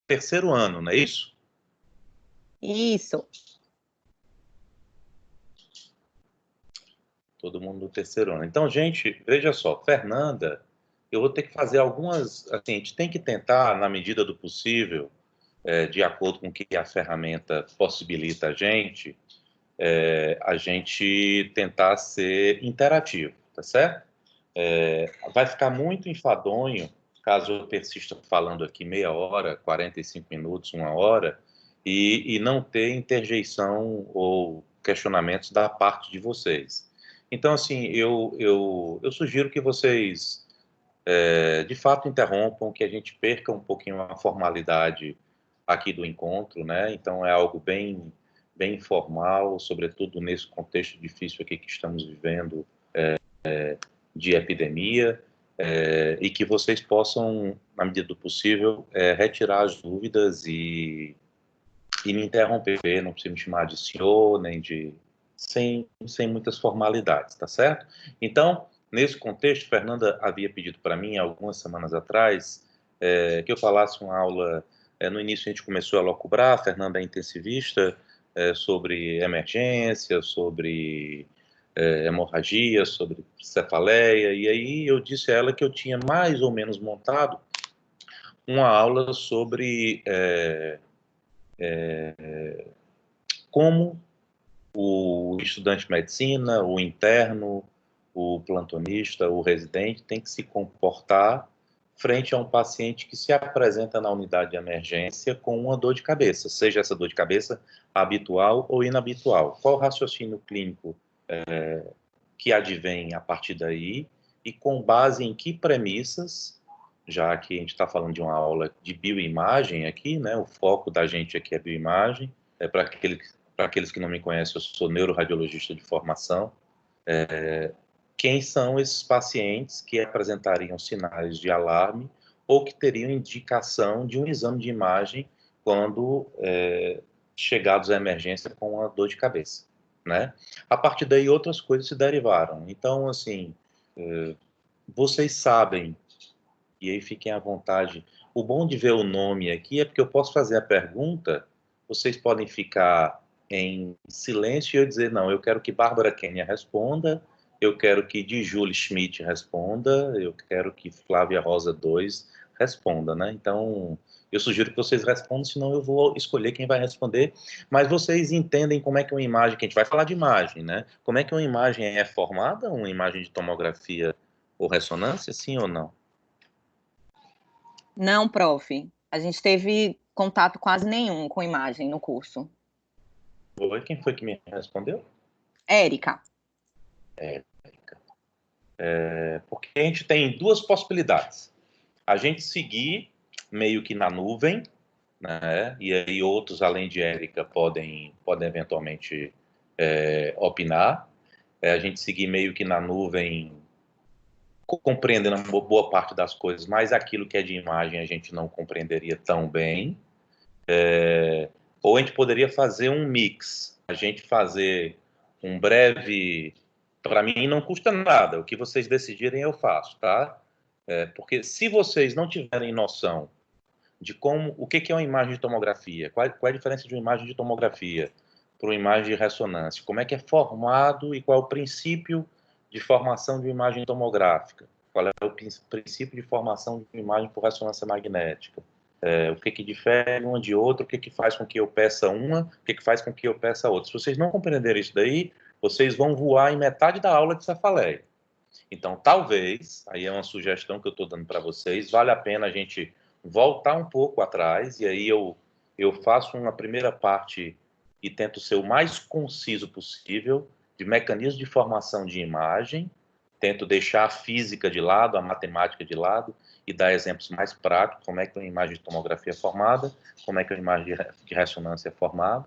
terceiro ano, não é isso? Isso. Todo mundo do terceiro ano. Então, gente, veja só, Fernanda, eu vou ter que fazer algumas, assim, a gente tem que tentar, na medida do possível, de acordo com o que a ferramenta possibilita a gente tentar ser interativo, tá certo? Vai ficar muito enfadonho caso eu persista falando aqui meia hora, 45 minutos, uma hora, e não ter interjeição ou questionamentos da parte de vocês. Então, assim, eu sugiro que vocês, de fato, interrompam, que a gente perca um pouquinho a formalidade aqui do encontro, né? Então, é algo bem, bem informal, sobretudo nesse contexto difícil aqui que estamos vivendo, de epidemia, e que vocês possam, na medida do possível, retirar as dúvidas e me interromper, não precisa me chamar de senhor, nem de... sem muitas formalidades, tá certo? Então, nesse contexto, Fernanda havia pedido para mim, algumas semanas atrás, que eu falasse uma aula... no início a gente começou a locubrar, a Fernanda é intensivista, sobre emergência, sobre hemorragia, sobre cefaleia, e aí eu disse a ela que eu tinha mais ou menos montado uma aula sobre como o estudante de medicina, o interno, o plantonista, o residente tem que se comportar frente a um paciente que se apresenta na unidade de emergência com uma dor de cabeça, seja essa dor de cabeça habitual ou inabitual. Qual o raciocínio clínico que advém a partir daí e com base em que premissas, já que a gente está falando de uma aula de bioimagem aqui, né, o foco da gente aqui é bioimagem, para aqueles que não me conhecem, eu sou neuroradiologista de formação, quem são esses pacientes que apresentariam sinais de alarme ou que teriam indicação de um exame de imagem quando chegados à emergência com uma dor de cabeça, né? A partir daí, outras coisas se derivaram. Então, assim, vocês sabem, e aí fiquem à vontade, o bom de ver o nome aqui é porque eu posso fazer a pergunta, vocês podem ficar em silêncio e eu dizer, não, eu quero que Bárbara Kenia responda, eu quero que Djuli Schmidt responda, eu quero que Flávia Rosa 2 responda, né? Então, eu sugiro que vocês respondam, senão eu vou escolher quem vai responder, mas vocês entendem como é que uma imagem, que a gente vai falar de imagem, né? Como é que uma imagem é formada, uma imagem de tomografia ou ressonância, sim ou não? Não, prof. A gente teve contato quase nenhum com imagem no curso. Oi, quem foi que me respondeu? Érica. Porque a gente tem duas possibilidades. A gente seguir meio que na nuvem, né? E aí outros, além de Érica, podem eventualmente opinar. A gente seguir meio que na nuvem, compreendendo uma boa parte das coisas, mas aquilo que é de imagem a gente não compreenderia tão bem. Ou a gente poderia fazer um mix. A gente fazer um breve... Para mim não custa nada. O que vocês decidirem eu faço, tá? Porque se vocês não tiverem noção de como, o que é uma imagem de tomografia, qual é a diferença de uma imagem de tomografia para uma imagem de ressonância, como é que é formado e qual é o princípio de formação de uma imagem tomográfica, qual é o princípio de formação de uma imagem por ressonância magnética, o que difere uma de outra, o que faz com que eu peça uma, o que faz com que eu peça outra. Se vocês não compreenderem isso daí, vocês vão voar em metade da aula de cefaleia. Então, talvez, aí é uma sugestão que eu estou dando para vocês, vale a pena a gente voltar um pouco atrás, e aí eu faço uma primeira parte e tento ser o mais conciso possível, de mecanismos de formação de imagem, tento deixar a física de lado, a matemática de lado, e dar exemplos mais práticos, como é que uma imagem de tomografia é formada, como é que uma imagem de ressonância é formada,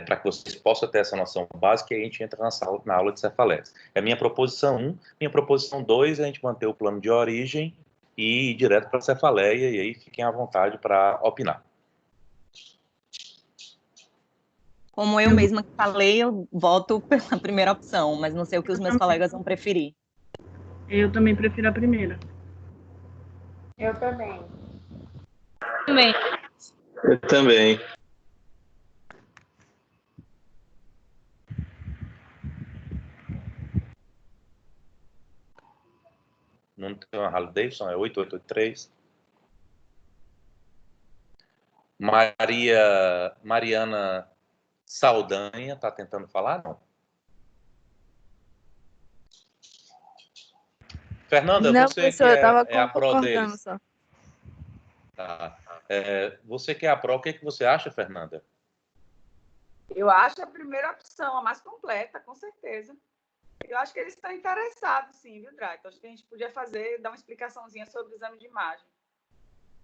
para que vocês possam ter essa noção básica e a gente entra na aula de cefaleia. É minha proposição 1. Minha proposição 2 é a gente manter o plano de origem e ir direto para a cefaleia, e aí fiquem à vontade para opinar. Como eu mesma falei, eu voto pela primeira opção, mas não sei o que os meus colegas vão preferir. Eu também prefiro a primeira. Eu também. Também. Eu também. Não tem uma Harley Davidson, é 8883. Mariana Saldanha está tentando falar, não? Fernanda, Não, você que professor, eu estava é a pró concordando deles. só. Tá. Você que é a pró, o que você acha, Fernanda? Eu acho a primeira opção, a mais completa, com certeza. Eu acho que eles estão interessados, sim, viu, Drake? Acho que a gente podia dar uma explicaçãozinha sobre o exame de imagem.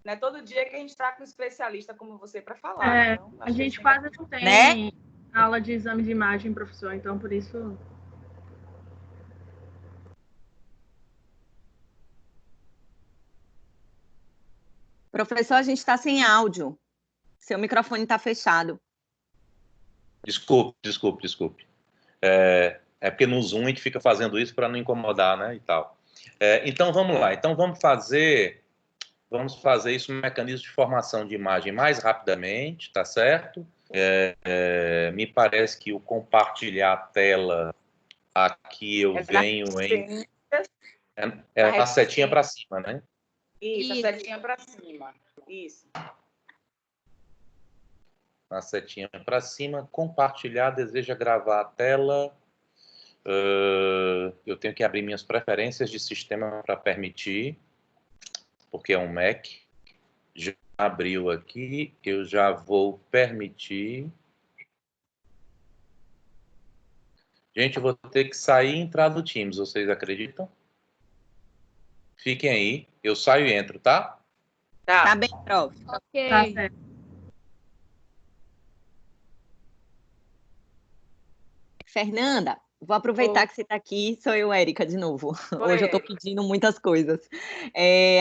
Não é todo dia que a gente está com um especialista como você para falar. Então, A gente que quase não tem Né? aula de exame de imagem, professor, então por isso. Professor, a gente está sem áudio. Seu microfone está fechado. Desculpe. É porque no Zoom a gente fica fazendo isso para não incomodar, né, e tal. Então, vamos lá. Então, vamos fazer isso no mecanismo de formação de imagem mais rapidamente, tá certo? Me parece que o compartilhar a tela aqui eu venho em... a setinha para cima, né? Isso, a setinha para cima. Isso. A setinha para cima, compartilhar, deseja gravar a tela. Eu tenho que abrir minhas preferências de sistema para permitir, porque é um Mac. Já abriu aqui, eu já vou permitir. Gente, eu vou ter que sair e entrar do Teams, vocês acreditam? Fiquem aí, eu saio e entro, tá? Tá bem, prof. Ok. Tá certo. Fernanda, vou aproveitar que você está aqui, sou eu, Érica, de novo. Oi, Hoje eu estou Érica. pedindo muitas coisas.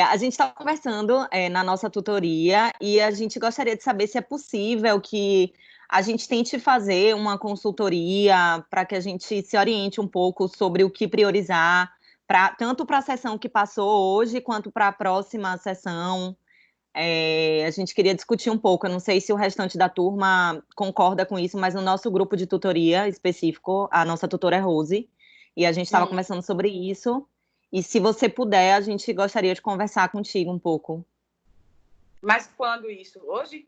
A gente está conversando na nossa tutoria e a gente gostaria de saber se é possível que a gente tente fazer uma consultoria para que a gente se oriente um pouco sobre o que priorizar, tanto para a sessão que passou hoje, quanto para a próxima sessão. A gente queria discutir um pouco. Eu não sei se o restante da turma concorda com isso, mas no nosso grupo de tutoria específico, a nossa tutora é Rose, e a gente estava conversando sobre isso. E se você puder, a gente gostaria de conversar contigo um pouco. Mas quando isso? Hoje?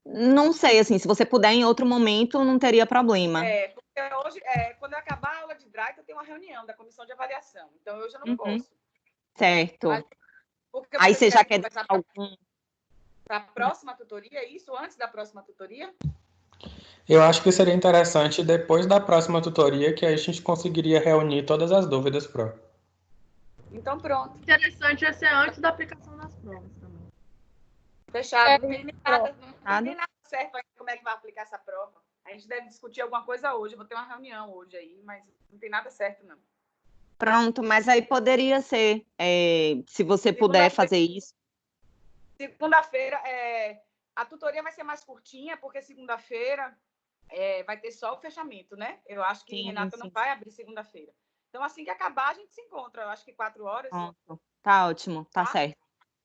Não sei, assim, se você puder em outro momento, não teria problema. Porque hoje, quando eu acabar a aula de Drake, eu tenho uma reunião da comissão de avaliação. Então, hoje eu não posso. Certo. Mas, aí você já quer deixar algum... Para a próxima tutoria, isso? Antes da próxima tutoria? Eu acho que seria interessante depois da próxima tutoria que a gente conseguiria reunir todas as dúvidas, Pro. Então, pronto. Interessante ia ser antes da aplicação das provas também. Fechado. Não tem nada certo ainda como é que vai aplicar essa prova. A gente deve discutir alguma coisa hoje. Eu vou ter uma reunião hoje aí, mas não tem nada certo, não. Pronto, mas aí poderia ser, se você puder fazer isso. Segunda-feira, a tutoria vai ser mais curtinha, porque segunda-feira vai ter só o fechamento, né? Eu acho que Renata não vai abrir segunda-feira. Então, assim que acabar, a gente se encontra. Eu acho que 4 horas. Pronto. Tá ótimo, tá certo.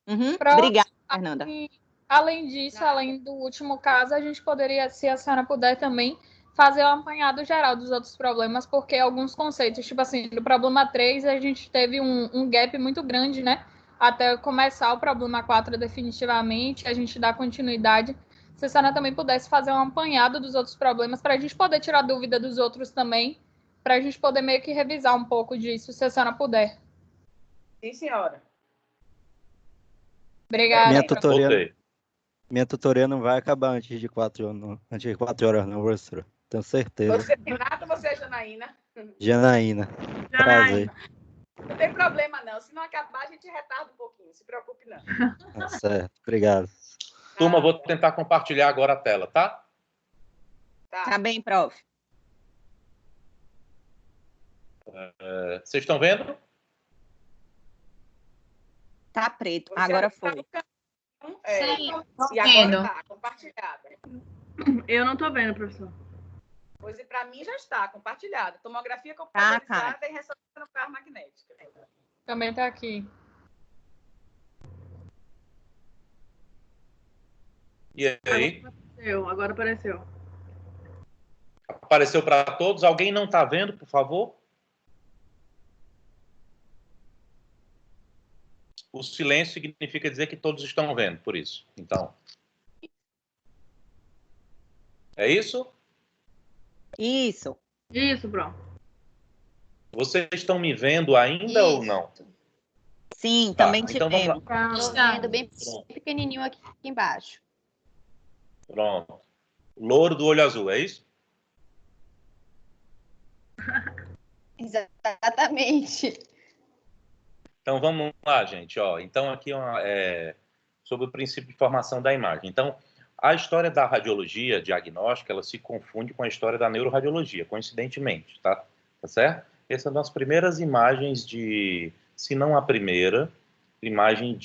Pronto. Obrigada, Fernanda. E, além disso, além do último caso, a gente poderia, se a senhora puder também, fazer um apanhado geral dos outros problemas, porque alguns conceitos, tipo assim, do problema 3, a gente teve um gap muito grande, né? Até começar o problema 4 definitivamente, a gente dar continuidade. Se a senhora também pudesse fazer um apanhado dos outros problemas, para a gente poder tirar dúvida dos outros também, para a gente poder meio que revisar um pouco disso, se a senhora puder. Sim, senhora. Obrigada. Minha tutoria não vai acabar antes de 4 horas, não, professor. Tenho certeza. Você é Renata ou você é Janaína? Janaína. Prazer. Não tem problema, não. Se não acabar, a gente retarda um pouquinho. Não se preocupe, não. Tá certo. Obrigado. Turma, vou tentar compartilhar agora a tela, tá? Tá bem, prof. Vocês estão vendo? Tá preto. Agora foi. Sim, tô e agora está compartilhada. Eu não estou vendo, professor. Pois para mim já está compartilhada. Tomografia computadorizada e ressonância nuclear magnética. Também está aqui. E aí? Agora apareceu. Apareceu para todos? Alguém não está vendo, por favor? O silêncio significa dizer que todos estão vendo, por isso. Então, é isso? Isso. Isso, pronto. Vocês estão me vendo ainda ou não? Sim, Tá, também te então vamos lá. vemos. Tô vendo bem pequenininho aqui embaixo. Pronto. Louro do olho azul, é isso? Exatamente. Então vamos lá, gente. Ó, então aqui sobre o princípio de formação da imagem. Então, a história da radiologia diagnóstica, ela se confunde com a história da neuroradiologia, coincidentemente, tá? Tá certo? Essas são as primeiras imagens se não a primeira, imagem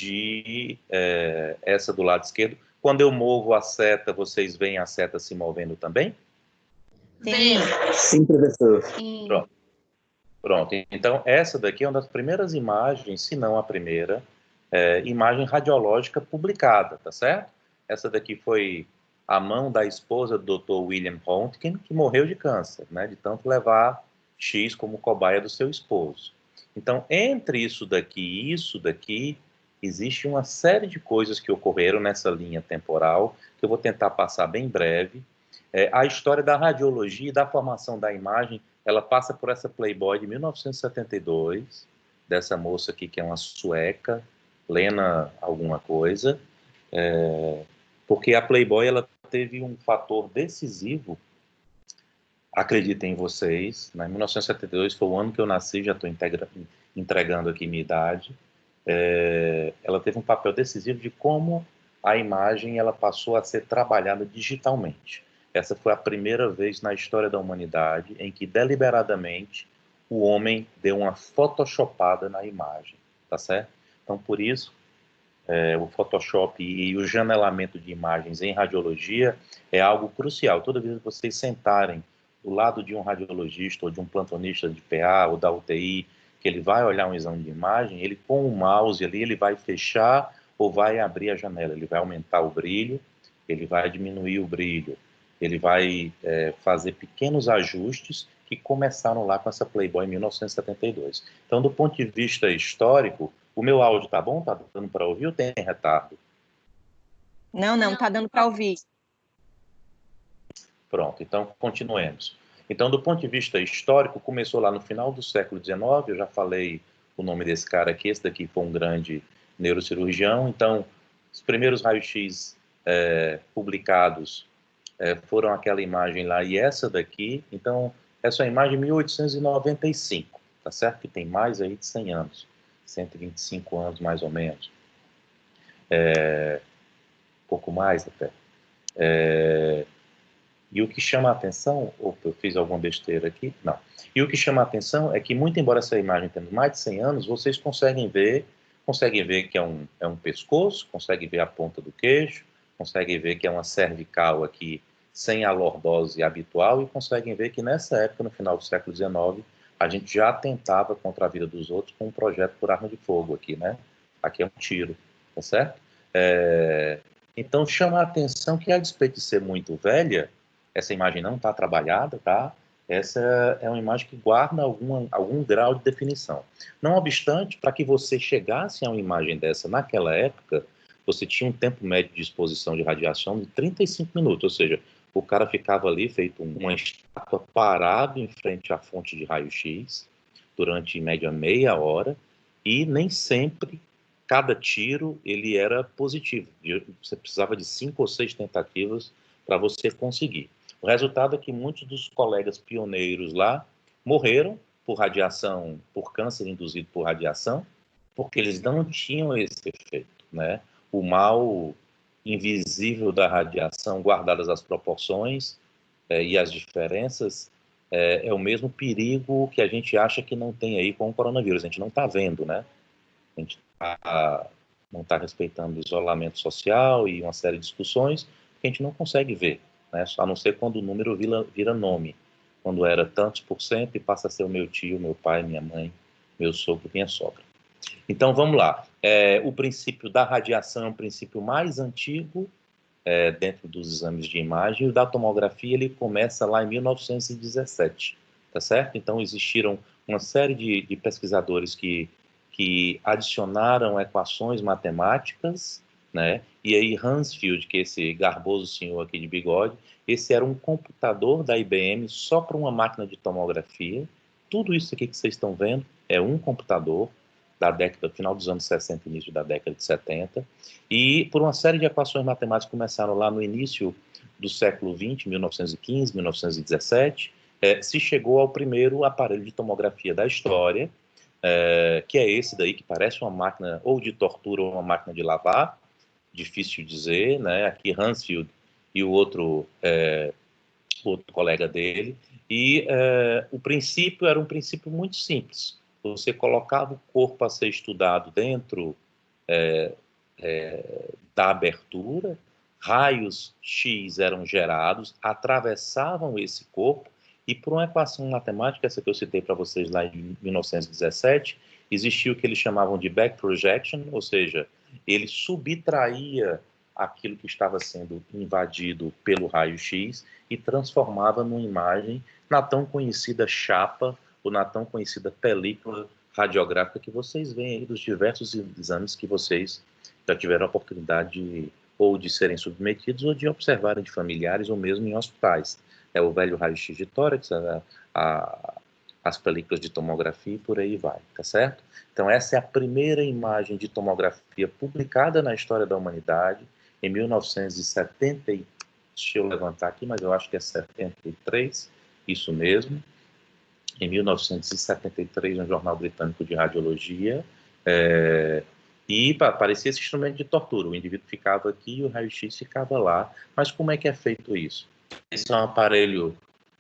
essa do lado esquerdo. Quando eu movo a seta, vocês veem a seta se movendo também? Sim. Sim, professor. Sim. Pronto. Então, essa daqui é uma das primeiras imagens, se não a primeira, imagem radiológica publicada, tá certo? Essa daqui foi a mão da esposa do Dr. William Röntgen, que morreu de câncer, né? De tanto levar X como cobaia do seu esposo. Então, entre isso daqui e isso daqui, existe uma série de coisas que ocorreram nessa linha temporal, que eu vou tentar passar bem breve. A história da radiologia e da formação da imagem, ela passa por essa Playboy de 1972, dessa moça aqui que é uma sueca, Lena alguma coisa, porque a Playboy ela teve um fator decisivo, acreditem vocês, né? 1972 foi o ano que eu nasci, já estou entregando aqui minha idade, ela teve um papel decisivo de como a imagem ela passou a ser trabalhada digitalmente. Essa foi a primeira vez na história da humanidade em que, deliberadamente, o homem deu uma photoshopada na imagem, tá certo? Então, por isso, o Photoshop e o janelamento de imagens em radiologia é algo crucial. Toda vez que vocês sentarem do lado de um radiologista ou de um plantonista de PA ou da UTI, que ele vai olhar um exame de imagem, ele com o mouse ali, ele vai fechar ou vai abrir a janela, ele vai aumentar o brilho, ele vai diminuir o brilho, ele vai fazer pequenos ajustes que começaram lá com essa Playboy em 1972. Então, do ponto de vista histórico, o meu áudio tá bom? Tá dando para ouvir ou tem retardo? Não, tá dando para ouvir. Pronto, então continuemos. Então, do ponto de vista histórico, começou lá no final do século XIX, eu já falei o nome desse cara aqui, esse daqui foi um grande neurocirurgião, então, os primeiros raios-x publicados foram aquela imagem lá e essa daqui, então, essa é a imagem de 1895, tá certo? Que tem mais aí de 100 anos, 125 anos mais ou menos, pouco mais até. E o que chama a atenção, ou eu fiz alguma besteira aqui? Não. E o que chama a atenção é que, muito embora essa imagem tenha mais de 100 anos, vocês conseguem ver que é um pescoço, conseguem ver a ponta do queixo, conseguem ver que é uma cervical aqui sem a lordose habitual e conseguem ver que nessa época, no final do século XIX, a gente já atentava contra a vida dos outros com um projeto por arma de fogo aqui, né? Aqui é um tiro, tá certo? Então chama a atenção que, a despeito de ser muito velha, essa imagem não está trabalhada, tá? Essa é uma imagem que guarda algum grau de definição. Não obstante, para que você chegasse a uma imagem dessa naquela época, você tinha um tempo médio de exposição de radiação de 35 minutos, ou seja, o cara ficava ali feito uma estátua parado em frente à fonte de raio-x durante, em média, meia hora, e nem sempre cada tiro ele era positivo. Você precisava de 5 ou 6 tentativas para você conseguir. O resultado é que muitos dos colegas pioneiros lá morreram por radiação, por câncer induzido por radiação, porque eles não tinham esse efeito, né? O mal invisível da radiação, guardadas as proporções e as diferenças, é o mesmo perigo que a gente acha que não tem aí com o coronavírus. A gente não está vendo, né? A gente não está respeitando o isolamento social e uma série de discussões que a gente não consegue ver, né? A não ser quando o número vira nome. Quando era tantos por cento e passa a ser o meu tio, meu pai, minha mãe, meu sogro, minha sogra. Então, vamos lá. O princípio da radiação é um princípio mais antigo dentro dos exames de imagem, e o da tomografia ele começa lá em 1917, tá certo? Então existiram uma série de pesquisadores que adicionaram equações matemáticas, né? E aí Hansfield, que é esse garboso senhor aqui de bigode, esse era um computador da IBM só para uma máquina de tomografia. Tudo isso aqui que vocês estão vendo é um computador da década, final dos anos 60, início da década de 70, e por uma série de equações matemáticas começaram lá no início do século 20, 1915, 1917, se chegou ao primeiro aparelho de tomografia da história, que é esse daí, que parece uma máquina ou de tortura ou uma máquina de lavar, difícil dizer, né? Aqui Hansfield e o outro colega dele, e o princípio era um princípio muito simples. Você colocava o corpo a ser estudado dentro da abertura, raios X eram gerados, atravessavam esse corpo, e por uma equação matemática, essa que eu citei para vocês lá em 1917, existia o que eles chamavam de back projection, ou seja, ele subtraía aquilo que estava sendo invadido pelo raio-x e transformava numa imagem na tão conhecida chapa ou na tão conhecida película radiográfica que vocês veem aí dos diversos exames que vocês já tiveram a oportunidade ou de serem submetidos ou de observarem de familiares ou mesmo em hospitais. É o velho raio-x de tórax, as películas de tomografia e por aí vai, tá certo? Então essa é a primeira imagem de tomografia publicada na história da humanidade, em 1970, deixa eu levantar aqui, mas eu acho que é 73, isso mesmo, em 1973, no Jornal Britânico de Radiologia, e parecia esse instrumento de tortura, o indivíduo ficava aqui e o raio-x ficava lá. Mas como é que é feito isso? Esse é um aparelho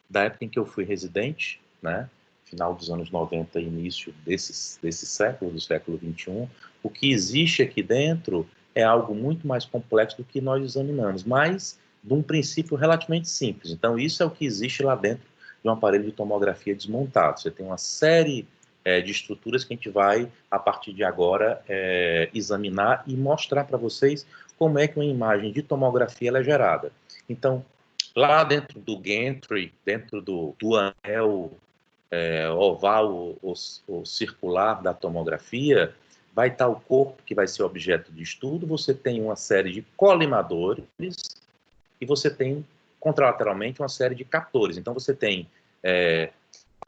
da época em que eu fui residente, né? Final dos anos 90, início desse século, do século 21. O que existe aqui dentro é algo muito mais complexo do que nós examinamos, mas de um princípio relativamente simples. Então, isso é o que existe lá dentro de um aparelho de tomografia desmontado. Você tem uma série de estruturas que a gente vai, a partir de agora, examinar e mostrar para vocês como é que uma imagem de tomografia ela é gerada. Então, lá dentro do gantry, dentro do anel oval ou circular da tomografia, vai estar o corpo, que vai ser objeto de estudo, você tem uma série de colimadores e você tem, contralateralmente, uma série de captores. Então, você tem,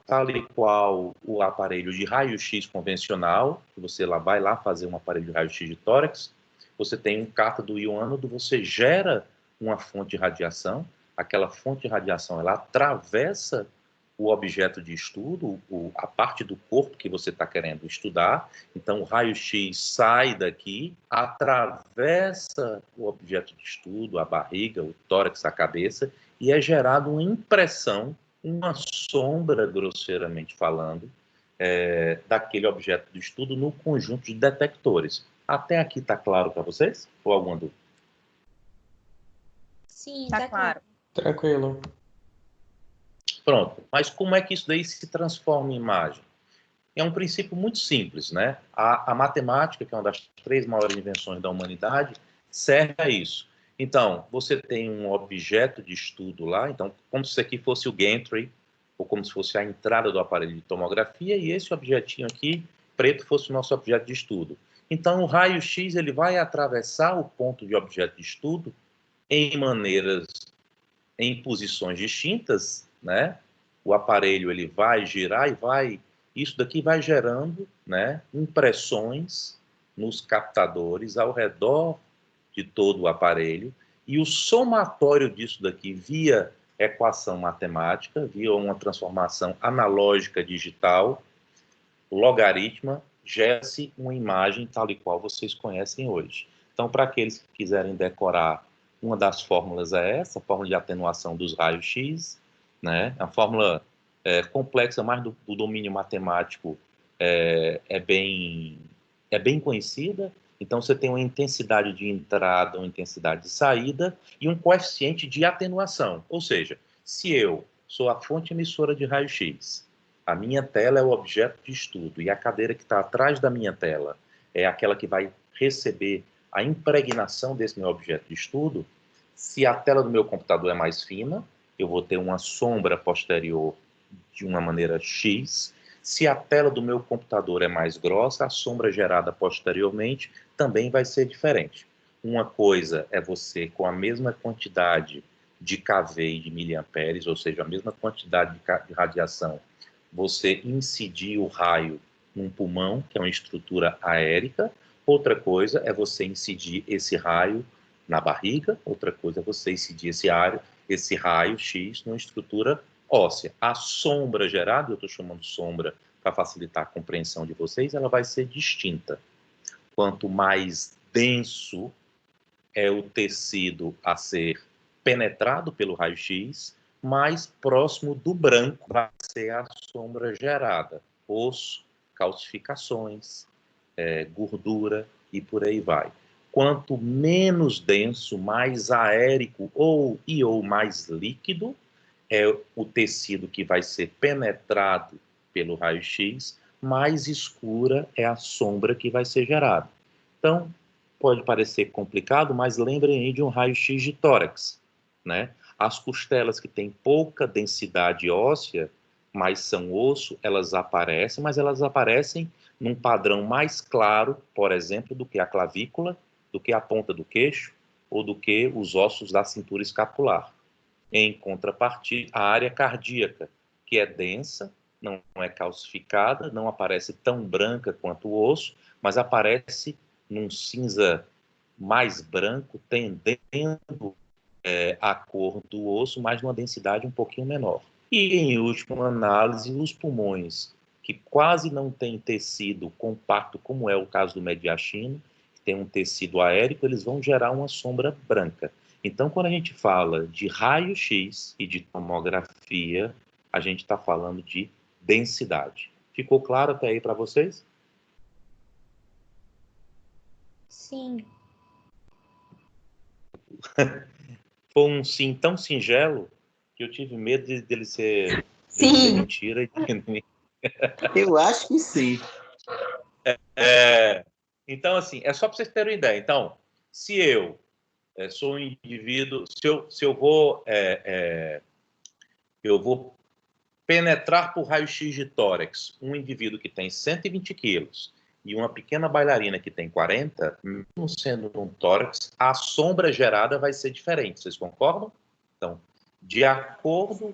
tal e qual o aparelho de raio-x convencional, que você vai lá fazer um aparelho de raio-x de tórax, você tem um cátodo e um ânodo, você gera uma fonte de radiação, aquela fonte de radiação ela atravessa o objeto de estudo, a parte do corpo que você está querendo estudar. Então, o raio-x sai daqui, atravessa o objeto de estudo, a barriga, o tórax, a cabeça, e é gerada uma impressão, uma sombra, grosseiramente falando, daquele objeto de estudo no conjunto de detectores. Até aqui está claro para vocês? Ou alguma dúvida? Sim, Tá claro. Tranquilo. Pronto. Mas como é que isso daí se transforma em imagem? É um princípio muito simples, né? A matemática, que é uma das 3 maiores invenções da humanidade, serve a isso. Então, você tem um objeto de estudo lá, então, como se isso aqui fosse o gantry, ou como se fosse a entrada do aparelho de tomografia, e esse objetinho aqui, preto, fosse o nosso objeto de estudo. Então, o raio-x ele vai atravessar o ponto de objeto de estudo em posições distintas, né? O aparelho ele vai girar e isso daqui vai gerando, né, impressões nos captadores ao redor de todo o aparelho, e o somatório disso daqui via equação matemática, via uma transformação analógica digital, logaritma, gera-se uma imagem tal e qual vocês conhecem hoje. Então, para aqueles que quiserem decorar, uma das fórmulas é essa, a fórmula de atenuação dos raios-x, né? A fórmula complexa, mais do domínio matemático, é bem conhecida. Então, você tem uma intensidade de entrada, uma intensidade de saída e um coeficiente de atenuação. Ou seja, se eu sou a fonte emissora de raio-x, a minha tela é o objeto de estudo e a cadeira que está atrás da minha tela é aquela que vai receber a impregnação desse meu objeto de estudo, Se a tela do meu computador é mais fina, eu vou ter uma sombra posterior de uma maneira X. Se a tela do meu computador é mais grossa, a sombra gerada posteriormente também vai ser diferente. Uma coisa é você, com a mesma quantidade de kV e de miliamperes, ou seja, a mesma quantidade de radiação, você incidir o raio num pulmão, que é uma estrutura aérica. Outra coisa é você incidir esse raio na barriga. Outra coisa é você incidir esse raio X numa estrutura óssea. A sombra gerada, eu estou chamando sombra para facilitar a compreensão de vocês, ela vai ser distinta. Quanto mais denso é o tecido a ser penetrado pelo raio-x, mais próximo do branco vai ser a sombra gerada. Osso, calcificações, gordura e por aí vai. Quanto menos denso, mais aérico ou mais líquido é o tecido que vai ser penetrado pelo raio-x, mais escura é a sombra que vai ser gerada. Então, pode parecer complicado, mas lembrem aí de um raio-x de tórax, né? As costelas que têm pouca densidade óssea, mas são osso, elas aparecem, mas elas aparecem num padrão mais claro, por exemplo, do que a clavícula, do que a ponta do queixo, ou do que os ossos da cintura escapular. Em contrapartida, a área cardíaca, que é densa, não é calcificada, não aparece tão branca quanto o osso, mas aparece num cinza mais branco, tendendo a cor do osso, mas numa densidade um pouquinho menor. E, em última análise, os pulmões, que quase não têm tecido compacto, como é o caso do mediastino, que tem um tecido aérico, eles vão gerar uma sombra branca. Então, quando a gente fala de raio-x e de tomografia, a gente está falando de densidade. Ficou claro até aí para vocês? Sim. Foi um sim tão singelo que eu tive medo dele ser mentira. Eu acho que sim. Então, assim, é só para vocês terem uma ideia. Então, se eu sou um indivíduo, se eu vou penetrar por raio-x de tórax um indivíduo que tem 120 quilos e uma pequena bailarina que tem 40, mesmo sendo um tórax, a sombra gerada vai ser diferente. Vocês concordam? Então, de acordo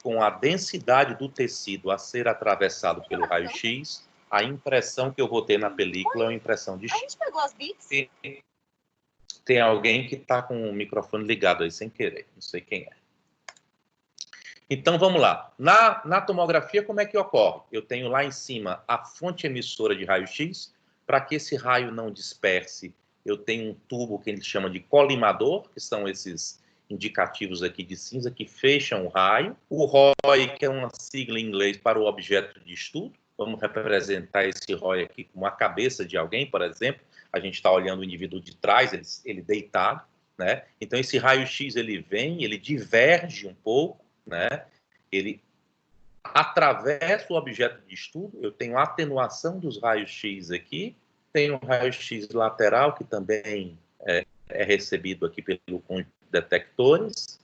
com a densidade do tecido a ser atravessado pelo raio-x, a impressão que eu vou ter na película é uma impressão distinta. A gente pegou as bits? Tem alguém que está com o microfone ligado aí sem querer, não sei quem é. Então, vamos lá. Na tomografia, como é que ocorre? Eu tenho lá em cima a fonte emissora de raio-x. Para que esse raio não disperse, eu tenho um tubo que a gente chama de colimador, que são esses indicativos aqui de cinza que fecham o raio. O ROI, que é uma sigla em inglês para o objeto de estudo. Vamos representar esse ROI aqui como a cabeça de alguém, por exemplo. A gente está olhando o indivíduo de trás, ele deitado, né? Então, esse raio-x, ele vem, ele diverge um pouco, né? Ele atravessa o objeto de estudo. Eu tenho atenuação dos raios-x aqui, tenho um raio-x lateral que também é recebido aqui pelo conjunto de detectores.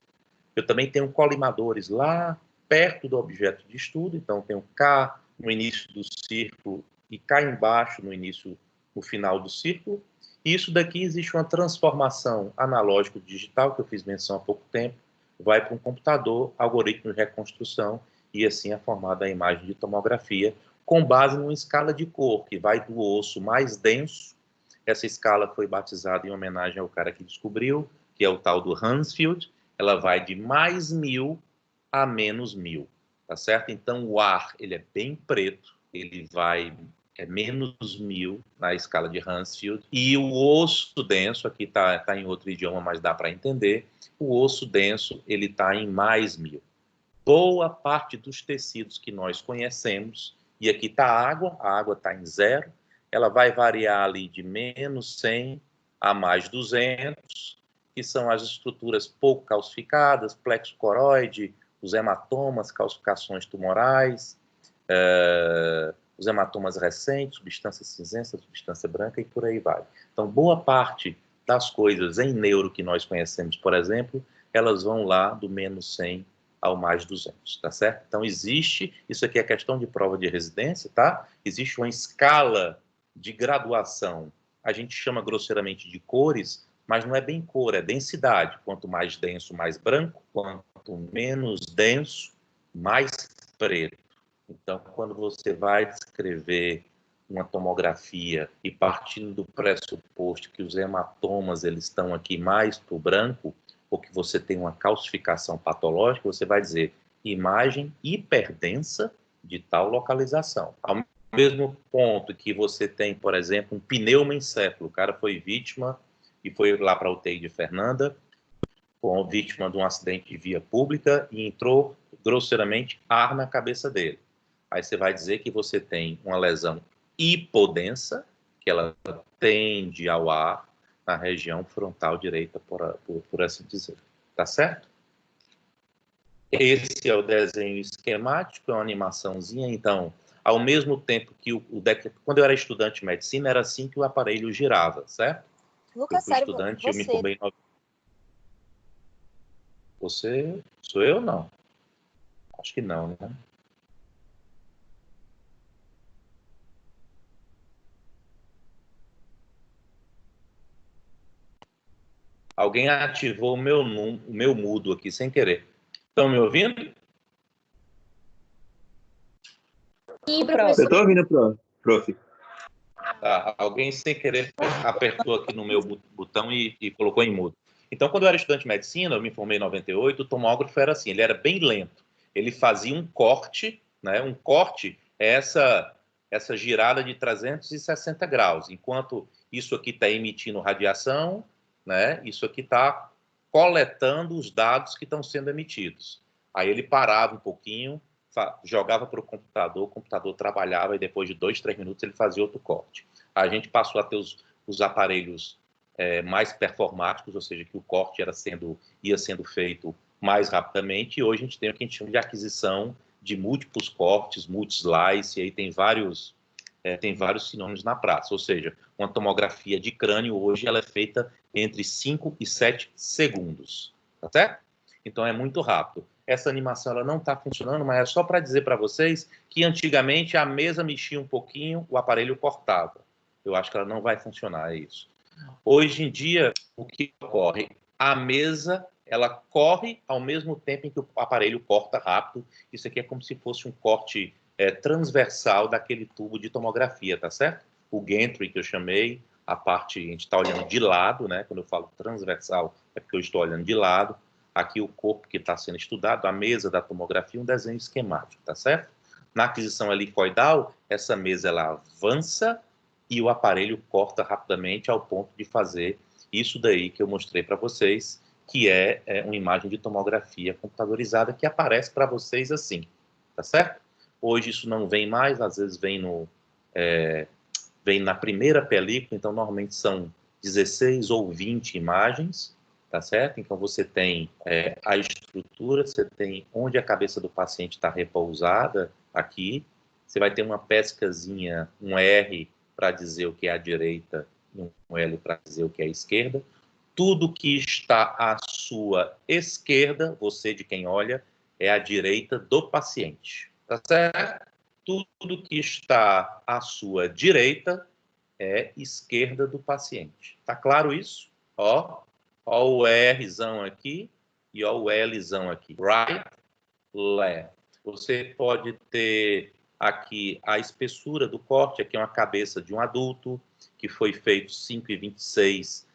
Eu também tenho colimadores lá perto do objeto de estudo, então tenho K no início do círculo e cá embaixo no final do círculo. E isso daqui existe uma transformação analógico-digital que eu fiz menção há pouco tempo, vai para um computador, algoritmo de reconstrução, e assim é formada a imagem de tomografia, com base numa escala de cor, que vai do osso mais denso. Essa escala foi batizada em homenagem ao cara que descobriu, que é o tal do Hansfield. Ela vai de mais 1000 a menos 1000, tá certo? Então, o ar, ele é bem preto, ele vai menos 1000 na escala de Hansfield, e o osso denso, aqui tá em outro idioma, mas dá para entender, o osso denso, ele está em mais 1000. Boa parte dos tecidos que nós conhecemos, e aqui está a água está em 0, ela vai variar ali de menos 100 a mais 200, que são as estruturas pouco calcificadas, plexo coroide, os hematomas, calcificações tumorais, os hematomas recentes, substância cinzenta, substância branca e por aí vai. Então, boa parte das coisas em neuro que nós conhecemos, por exemplo, elas vão lá do menos 100 ao mais 200, tá certo? Então, existe, isso aqui é questão de prova de residência, tá? Existe uma escala de graduação, a gente chama grosseiramente de cores, mas não é bem cor, é densidade. Quanto mais denso, mais branco, quanto menos denso, mais preto. Então, quando você vai descrever uma tomografia e partindo do pressuposto que os hematomas eles estão aqui mais para o branco, ou que você tem uma calcificação patológica, você vai dizer imagem hiperdensa de tal localização. Ao mesmo ponto que você tem, por exemplo, um pneumoencéfalo, o cara foi vítima e foi lá para a UTI de Fernanda, com vítima de um acidente de via pública e entrou grosseiramente ar na cabeça dele. Aí você vai dizer que você tem uma lesão hipodensa, que ela tende ao ar na região frontal direita, por assim dizer. Tá certo? Esse é o desenho esquemático, é uma animaçãozinha. Então, ao mesmo tempo que quando eu era estudante de medicina, era assim que o aparelho girava, certo? Lucas, sério, estudante, você... eu me formei... Você? Sou eu, não? Acho que não, né? Alguém ativou o meu mudo aqui sem querer. Estão me ouvindo? Sim, Eu tô ouvindo, prof. Tá, alguém sem querer apertou aqui no meu botão e colocou em mudo. Então, quando eu era estudante de medicina, eu me formei em 98, o tomógrafo era assim, ele era bem lento. Ele fazia um corte, né? Um corte é essa girada de 360 graus. Enquanto isso aqui está emitindo radiação, né? Isso aqui está coletando os dados que estão sendo emitidos. Aí ele parava um pouquinho, jogava para o computador trabalhava e depois de 2, 3 minutos ele fazia outro corte. A gente passou a ter os aparelhos mais performáticos, ou seja, que o corte ia sendo feito mais rapidamente, e hoje a gente tem o que a gente chama de aquisição de múltiplos cortes, multi-slice, e aí tem vários sinônimos na praça, ou seja, uma tomografia de crânio hoje ela é feita entre 5 e 7 segundos, tá certo? Então é muito rápido. Essa animação ela não está funcionando, mas é só para dizer para vocês que antigamente a mesa mexia um pouquinho, o aparelho cortava. Eu acho que ela não vai funcionar, é isso. Hoje em dia, o que ocorre? A mesa, ela corre ao mesmo tempo em que o aparelho corta rápido. Isso aqui é como se fosse um corte transversal daquele tubo de tomografia, tá certo? O gantry que eu chamei, a parte, a gente está olhando de lado, né? Quando eu falo transversal, é porque eu estou olhando de lado. Aqui o corpo que está sendo estudado, a mesa da tomografia, um desenho esquemático, tá certo? Na aquisição helicoidal, essa mesa ela avança e o aparelho corta rapidamente ao ponto de fazer isso daí que eu mostrei para vocês, que é uma imagem de tomografia computadorizada que aparece para vocês assim, tá certo? Hoje isso não vem mais, às vezes vem na primeira película, então normalmente são 16 ou 20 imagens, tá certo? Então você tem a estrutura, você tem onde a cabeça do paciente está repousada aqui, você vai ter uma pescazinha, um R para dizer o que é a direita e um L para dizer o que é a esquerda. Tudo que está à sua esquerda, você de quem olha, é a direita do paciente, tá certo? Tudo que está à sua direita é esquerda do paciente. Tá claro isso? Ó o Rzão aqui e ó o Lzão aqui. Right, left. Você pode ter aqui a espessura do corte, aqui é uma cabeça de um adulto, que foi feito 5h26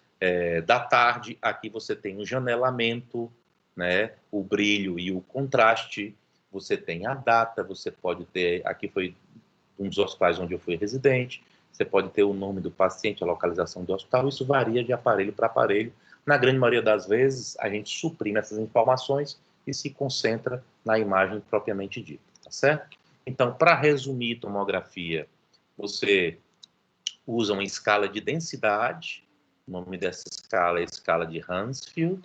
da tarde. Aqui você tem o janelamento, né, o brilho e o contraste. Você tem a data, você pode ter, aqui foi um dos hospitais onde eu fui residente, você pode ter o nome do paciente, a localização do hospital, isso varia de aparelho para aparelho. Na grande maioria das vezes, a gente suprime essas informações e se concentra na imagem propriamente dita, tá certo? Então, para resumir tomografia, você usa uma escala de densidade, o nome dessa escala é a escala de Hounsfield,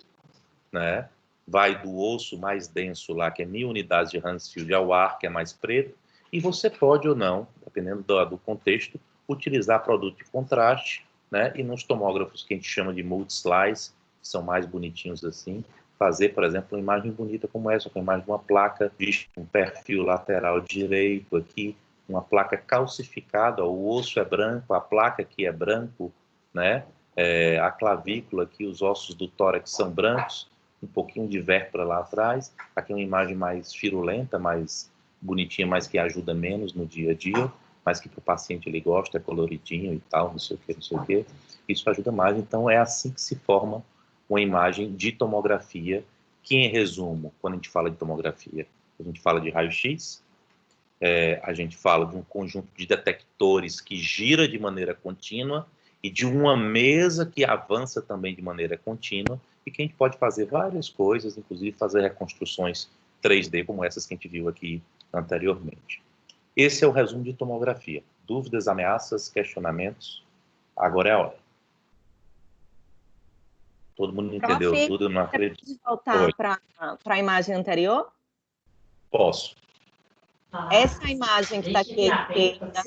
né? Vai do osso mais denso lá, que é 1000 unidades de Hounsfield, ao ar, que é mais preto, e você pode ou não, dependendo do contexto, utilizar produto de contraste, né? E nos tomógrafos que a gente chama de multi-slice, que são mais bonitinhos assim, fazer, por exemplo, uma imagem bonita como essa, com a imagem de uma placa, um perfil lateral direito aqui, uma placa calcificada, o osso é branco, a placa aqui é branco, né? A clavícula aqui, os ossos do tórax são brancos, um pouquinho de vértebra lá atrás, aqui uma imagem mais firulenta, mais bonitinha, mas que ajuda menos no dia a dia, mas que para o paciente ele gosta, é coloridinho e tal, não sei o que, não sei o que, isso ajuda mais. Então é assim que se forma uma imagem de tomografia, que em resumo, quando a gente fala de tomografia, a gente fala de raio-x, a gente fala de um conjunto de detectores que gira de maneira contínua e de uma mesa que avança também de maneira contínua e que a gente pode fazer várias coisas, inclusive fazer reconstruções 3D como essas que a gente viu aqui anteriormente. Esse é o resumo de tomografia. Dúvidas, ameaças, questionamentos? Agora é a hora. Todo mundo entendeu tudo, eu não acredito. Pode voltar para a imagem anterior? Posso. Essa imagem que está aqui à esquerda,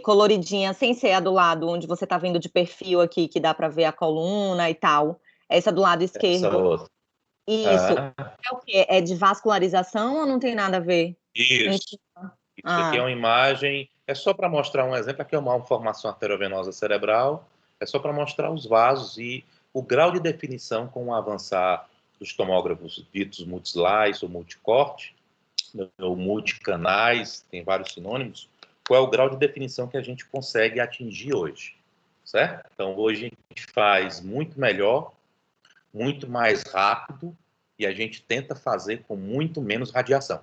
coloridinha, sem ser a do lado, onde você está vendo de perfil aqui, que dá para ver a coluna e tal. Essa do lado esquerdo. Essa outra. Isso. É o quê? É de vascularização ou não tem nada a ver? Isso. Isso aqui é uma imagem, é só para mostrar um exemplo, aqui é uma malformação arteriovenosa cerebral, é só para mostrar os vasos e o grau de definição com o avançar dos tomógrafos ditos multi-slice ou multicorte, ou multicanais, tem vários sinônimos, qual é o grau de definição que a gente consegue atingir hoje, certo? Então, hoje a gente faz muito melhor, muito mais rápido, e a gente tenta fazer com muito menos radiação,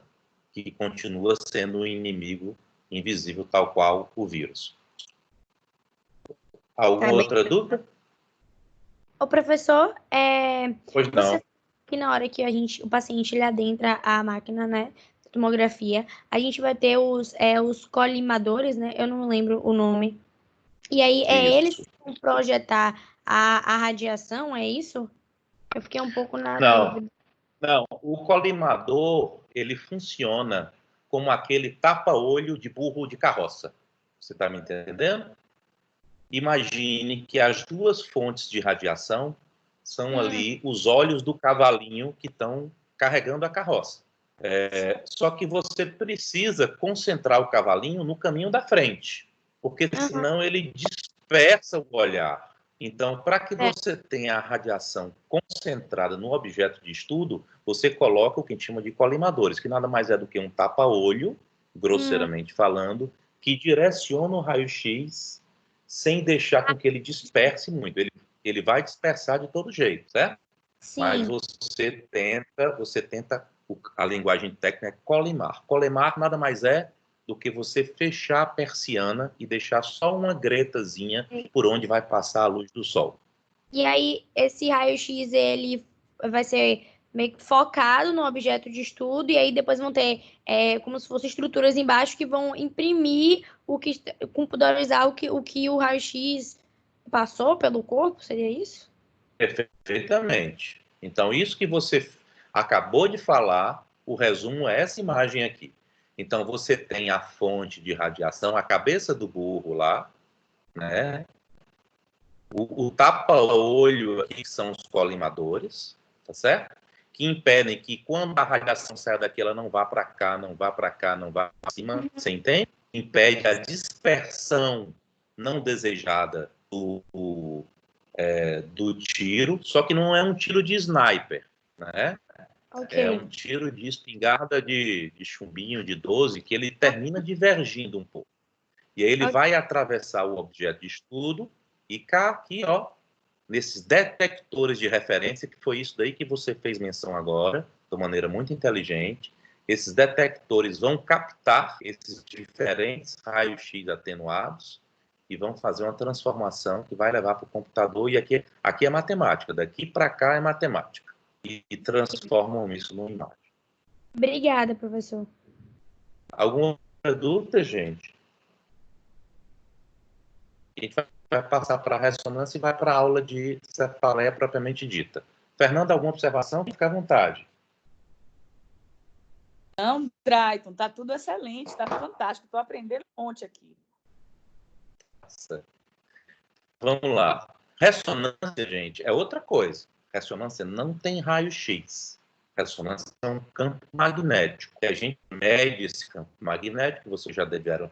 que continua sendo um inimigo invisível, tal qual o vírus. Alguma outra dúvida? O professor, Pois não. que na hora que o paciente ele adentra a máquina, né, tomografia, a gente vai ter os colimadores, né, eu não lembro o nome, e aí eles que vão projetar a radiação, é isso? Eu fiquei um pouco na dúvida. Não, o colimador, ele funciona como aquele tapa-olho de burro de carroça. Você está me entendendo? Imagine que as duas fontes de radiação são ali os olhos do cavalinho que estão carregando a carroça. Só que você precisa concentrar o cavalinho no caminho da frente, porque senão ele dispersa o olhar. Então, para que você tenha a radiação concentrada no objeto de estudo, você coloca o que a gente chama de colimadores, que nada mais é do que um tapa-olho, grosseiramente falando, que direciona o raio-x sem deixar com que ele disperse muito. Ele vai dispersar de todo jeito, certo? Sim. Mas você tenta, a linguagem técnica é colimar. Colimar nada mais é do que você fechar a persiana e deixar só uma gretazinha por onde vai passar a luz do sol. E aí, esse raio-x, ele vai ser meio que focado no objeto de estudo, e aí depois vão ter como se fossem estruturas embaixo que vão imprimir computadorizar o que o raio-x passou pelo corpo, seria isso? Perfeitamente. Então, isso que você acabou de falar, o resumo é essa imagem aqui. Então, você tem a fonte de radiação, a cabeça do burro lá, né? O tapa-olho aqui são os colimadores, tá certo? Que impedem que quando a radiação saia daqui, ela não vá para cá, não vá para cá, não vá para cima, você entende? Impede a dispersão não desejada do tiro, só que não é um tiro de sniper, né? Okay. É um tiro de espingarda de chumbinho de 12, que ele termina divergindo um pouco. E aí ele vai atravessar o objeto de estudo e cá aqui, ó, nesses detectores de referência, que foi isso daí que você fez menção agora, de maneira muito inteligente. Esses detectores vão captar esses diferentes raios-x atenuados e vão fazer uma transformação que vai levar para o computador. E aqui é matemática, daqui para cá é matemática. E transformam isso numa imagem. Obrigada, professor. Alguma dúvida, gente? A gente vai passar para a ressonância e vai para a aula de cefaleia propriamente dita. Fernanda, alguma observação? Fica à vontade. Não, Drayton, está tudo excelente, está fantástico. Estou aprendendo um monte aqui. Nossa. Vamos lá. Ressonância, gente, é outra coisa. Ressonância não tem raio-x. Ressonância é um campo magnético. E a gente mede esse campo magnético, vocês já deveram,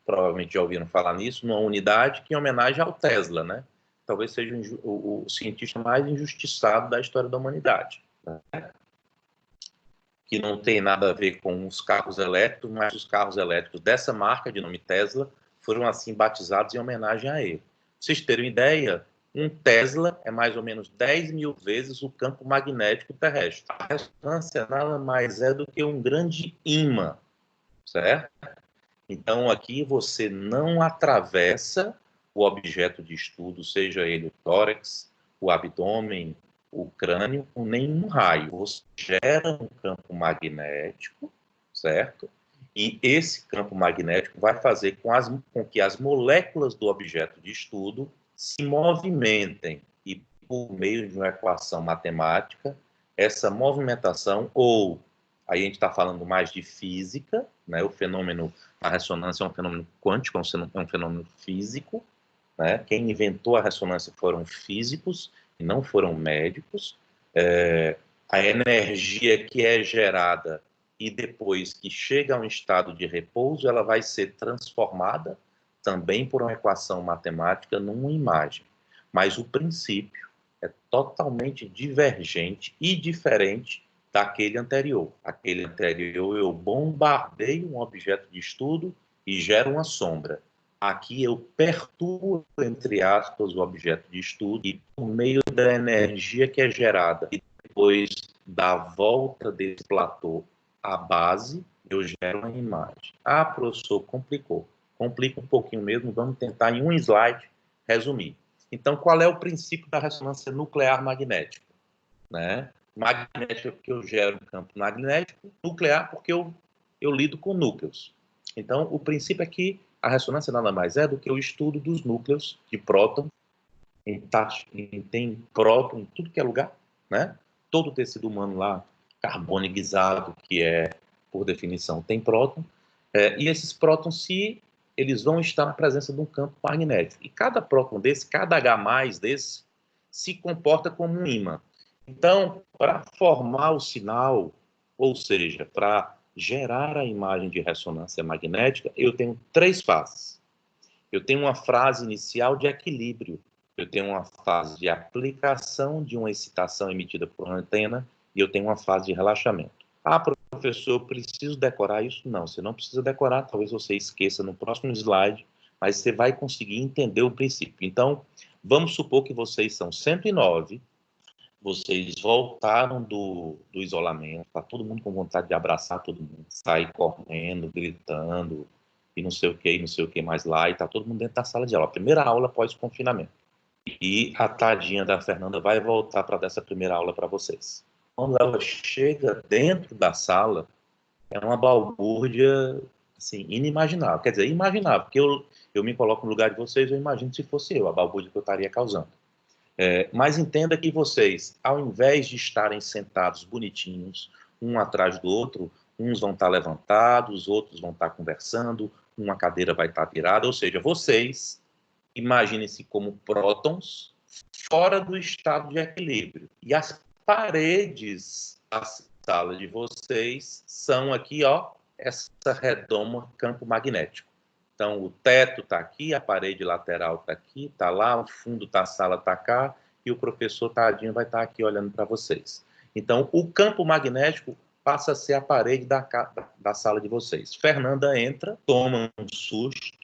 provavelmente já ouviram falar nisso, numa unidade que é em homenagem ao Tesla, né? Talvez seja o cientista mais injustiçado da história da humanidade, né? Que não tem nada a ver com os carros elétricos, mas os carros elétricos dessa marca, de nome Tesla, foram assim batizados em homenagem a ele. Pra vocês terem uma ideia, um Tesla é mais ou menos 10 mil vezes o campo magnético terrestre. A ressonância nada mais é do que um grande ímã, certo? Então, aqui você não atravessa o objeto de estudo, seja ele o tórax, o abdômen, o crânio, com nenhum raio. Você gera um campo magnético, certo? E esse campo magnético vai fazer com que as moléculas do objeto de estudo se movimentem. E, por meio de uma equação matemática, essa movimentação, ou aí a gente está falando mais de física, né? O fenômeno, a ressonância é um fenômeno quântico, é um fenômeno físico, né? Quem inventou a ressonância foram físicos e não foram médicos. A energia que é gerada e depois que chega a um estado de repouso, ela vai ser transformada também por uma equação matemática numa imagem. Mas o princípio é totalmente divergente e diferente daquele anterior. Aquele anterior, eu bombardeio um objeto de estudo e gero uma sombra. Aqui eu perturbo, entre aspas, o objeto de estudo e, por meio da energia que é gerada e depois da volta desse platô à base, eu gero uma imagem. Ah, professor, complicou. Complica um pouquinho mesmo, vamos tentar em um slide resumir. Então, qual é o princípio da ressonância nuclear magnética? Né? Magnética porque eu gero um campo magnético, nuclear porque eu lido com núcleos. Então, o princípio é que a ressonância nada mais é do que o estudo dos núcleos de próton. Tem próton em tudo que é lugar, né? Todo o tecido humano lá, carbono guisado, que é, por definição, tem próton. E esses prótons, eles vão estar na presença de um campo magnético. E cada próton desse, cada H+ desse, se comporta como um ímã. Então, para formar o sinal, ou seja, para gerar a imagem de ressonância magnética, eu tenho 3 fases. Eu tenho uma fase inicial de equilíbrio, eu tenho uma fase de aplicação de uma excitação emitida por uma antena e eu tenho uma fase de relaxamento. Ah, professor, eu preciso decorar isso? Não, você não precisa decorar, talvez você esqueça no próximo slide, mas você vai conseguir entender o princípio. Então, vamos supor que vocês são 109, vocês voltaram do isolamento, está todo mundo com vontade de abraçar todo mundo, sair correndo, gritando, e não sei o que mais lá, e está todo mundo dentro da sala de aula. Primeira aula pós-confinamento. E a tadinha da Fernanda vai voltar para dar essa primeira aula para vocês. Quando ela chega dentro da sala, é uma balbúrdia assim, inimaginável. Quer dizer, imaginável, porque eu me coloco no lugar de vocês, eu imagino se fosse eu, a balbúrdia que eu estaria causando. Mas entenda que vocês, ao invés de estarem sentados bonitinhos, um atrás do outro, uns vão estar levantados, outros vão estar conversando, uma cadeira vai estar virada, ou seja, vocês imaginem-se como prótons fora do estado de equilíbrio. E as paredes da sala de vocês são aqui, ó, essa redoma campo magnético. Então, o teto está aqui, a parede lateral está aqui, está lá, o fundo da sala está cá, e o professor tadinho vai estar aqui olhando para vocês. Então, o campo magnético passa a ser a parede da sala de vocês. Fernanda entra, toma um susto,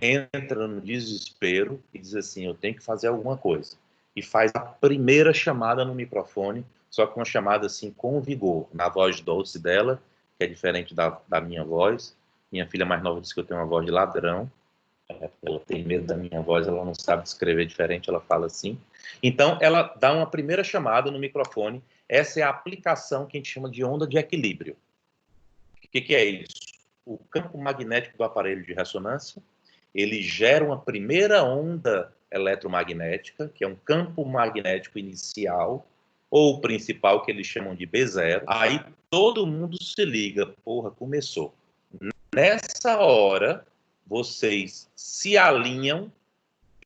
entra no desespero e diz assim, eu tenho que fazer alguma coisa. E faz a primeira chamada no microfone, só que uma chamada assim com vigor, na voz doce dela, que é diferente da minha voz. Minha filha mais nova disse que eu tenho uma voz de ladrão. Ela tem medo da minha voz, ela não sabe escrever diferente, ela fala assim. Então, ela dá uma primeira chamada no microfone. Essa é a aplicação que a gente chama de onda de equilíbrio. O que é isso? O campo magnético do aparelho de ressonância, ele gera uma primeira onda eletromagnética, que é um campo magnético inicial, ou principal, que eles chamam de B0. Aí todo mundo se liga, porra, começou. Nessa hora, vocês se alinham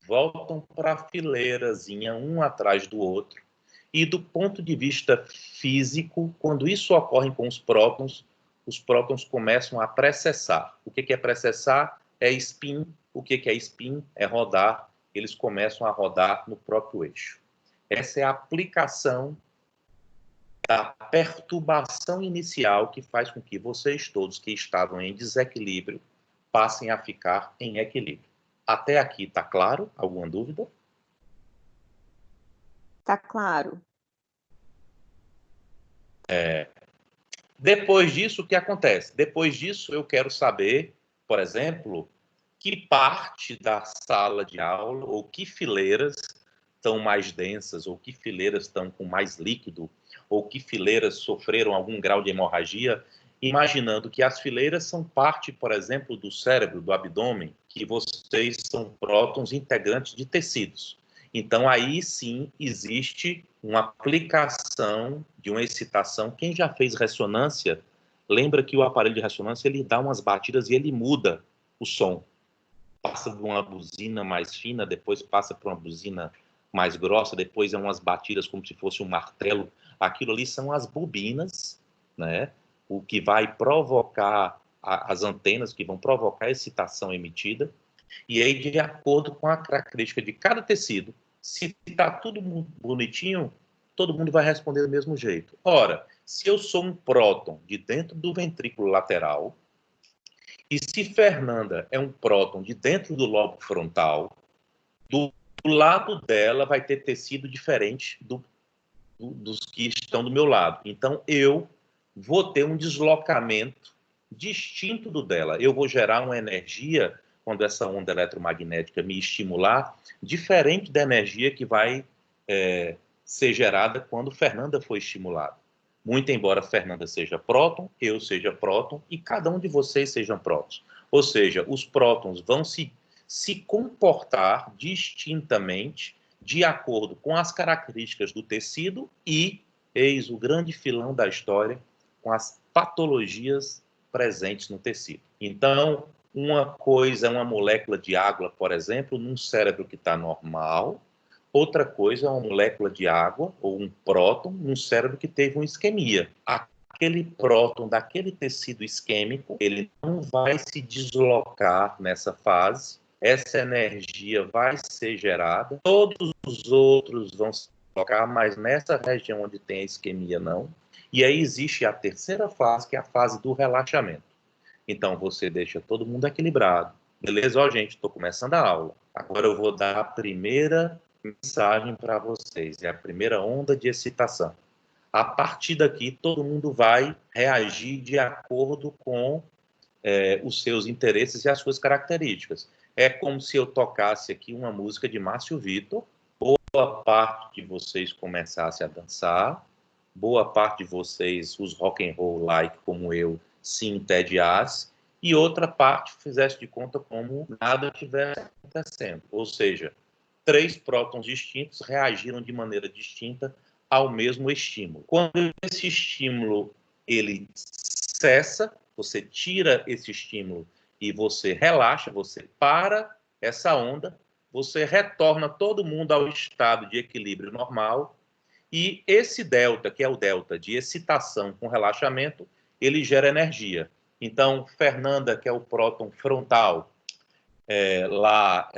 voltam para a fileirazinha, um atrás do outro. E do ponto de vista físico, quando isso ocorre com os prótons começam a precessar. O que é precessar? É spin. O que é spin? É rodar. Eles começam a rodar no próprio eixo. Essa é a aplicação da perturbação inicial que faz com que vocês todos que estavam em desequilíbrio passem a ficar em equilíbrio. Até aqui, está claro? Alguma dúvida? Tá claro. Depois disso, o que acontece? Depois disso, eu quero saber, por exemplo, que parte da sala de aula ou que fileiras estão mais densas, ou que fileiras estão com mais líquido, ou que fileiras sofreram algum grau de hemorragia, imaginando que as fileiras são parte, por exemplo, do cérebro, do abdômen, que vocês são prótons integrantes de tecidos. Então, aí sim existe uma aplicação de uma excitação. Quem já fez ressonância, lembra que o aparelho de ressonância ele dá umas batidas e ele muda o som. Passa de uma buzina mais fina, depois passa para uma buzina mais grossa, depois é umas batidas como se fosse um martelo. Aquilo ali são as bobinas, né? O que vai provocar as antenas, que vão provocar a excitação emitida. E aí, de acordo com a característica de cada tecido, se está tudo bonitinho, todo mundo vai responder do mesmo jeito. Ora, se eu sou um próton de dentro do ventrículo lateral, e se Fernanda é um próton de dentro do lobo frontal, do lado dela vai ter tecido diferente dos que estão do meu lado. Então, eu vou ter um deslocamento distinto do dela. Eu vou gerar uma energia, quando essa onda eletromagnética me estimular, diferente da energia que vai ser gerada quando Fernanda for estimulada. Muito embora Fernanda seja próton, eu seja próton e cada um de vocês sejam prótons. Ou seja, os prótons vão se comportar distintamente de acordo com as características do tecido e, eis o grande filão da história, com as patologias presentes no tecido. Então, uma coisa é uma molécula de água, por exemplo, num cérebro que está normal. Outra coisa é uma molécula de água, ou um próton, num cérebro que teve uma isquemia. Aquele próton daquele tecido isquêmico, ele não vai se deslocar nessa fase. Essa energia vai ser gerada. Todos os outros vão se deslocar, mas nessa região onde tem a isquemia, não. E aí existe a terceira fase, que é a fase do relaxamento. Então, você deixa todo mundo equilibrado. Beleza? Ó, gente, estou começando a aula. Agora eu vou dar a primeira mensagem para vocês. É a primeira onda de excitação. A partir daqui, todo mundo vai reagir de acordo com os seus interesses e as suas características. É como se eu tocasse aqui uma música de Márcio Vitor, boa parte de vocês começassem a dançar, boa parte de vocês, os rock and roll like como eu, se entediasse, e outra parte fizesse de conta como nada estivesse acontecendo. Ou seja, 3 prótons distintos reagiram de maneira distinta ao mesmo estímulo. Quando esse estímulo ele cessa, você tira esse estímulo e você relaxa, você para essa onda, você retorna todo mundo ao estado de equilíbrio normal, e esse delta, que é o delta de excitação com relaxamento, ele gera energia. Então, Fernanda, que é o próton frontal, lá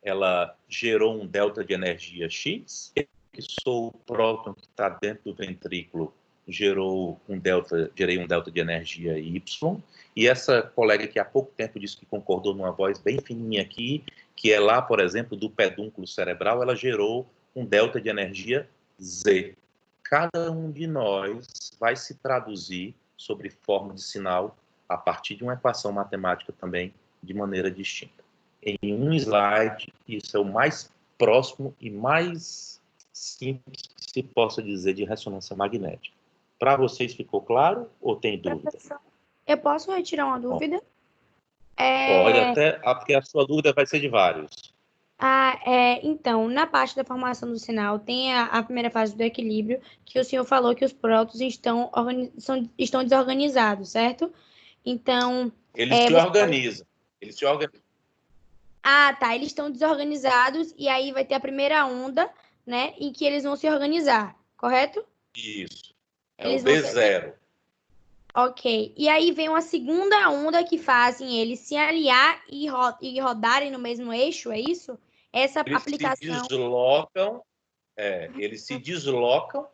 ela gerou um delta de energia X. Eu, que sou o próton que está dentro do ventrículo, gerei um delta de energia Y. E essa colega que há pouco tempo disse que concordou numa voz bem fininha aqui, que é lá, por exemplo, do pedúnculo cerebral, ela gerou um delta de energia Z. Cada um de nós vai se traduzir sobre forma de sinal a partir de uma equação matemática também de maneira distinta. Em um slide, isso é o mais próximo e mais simples que se possa dizer de ressonância magnética. Para vocês ficou claro ou tem dúvida? Professor, eu posso retirar uma dúvida? Pode até, porque a sua dúvida vai ser de vários. Então, na parte da formação do sinal, tem a primeira fase do equilíbrio, que o senhor falou que os prótons estão desorganizados, certo? Então, Eles se organizam. Ah, tá. Eles estão desorganizados e aí vai ter a primeira onda, né? Em que eles vão se organizar, correto? Isso. É Eles o vão ser... B0. Ok. E aí vem uma segunda onda que fazem eles se alinhar e rodarem no mesmo eixo, é isso? Essa Eles aplicação. eles se deslocam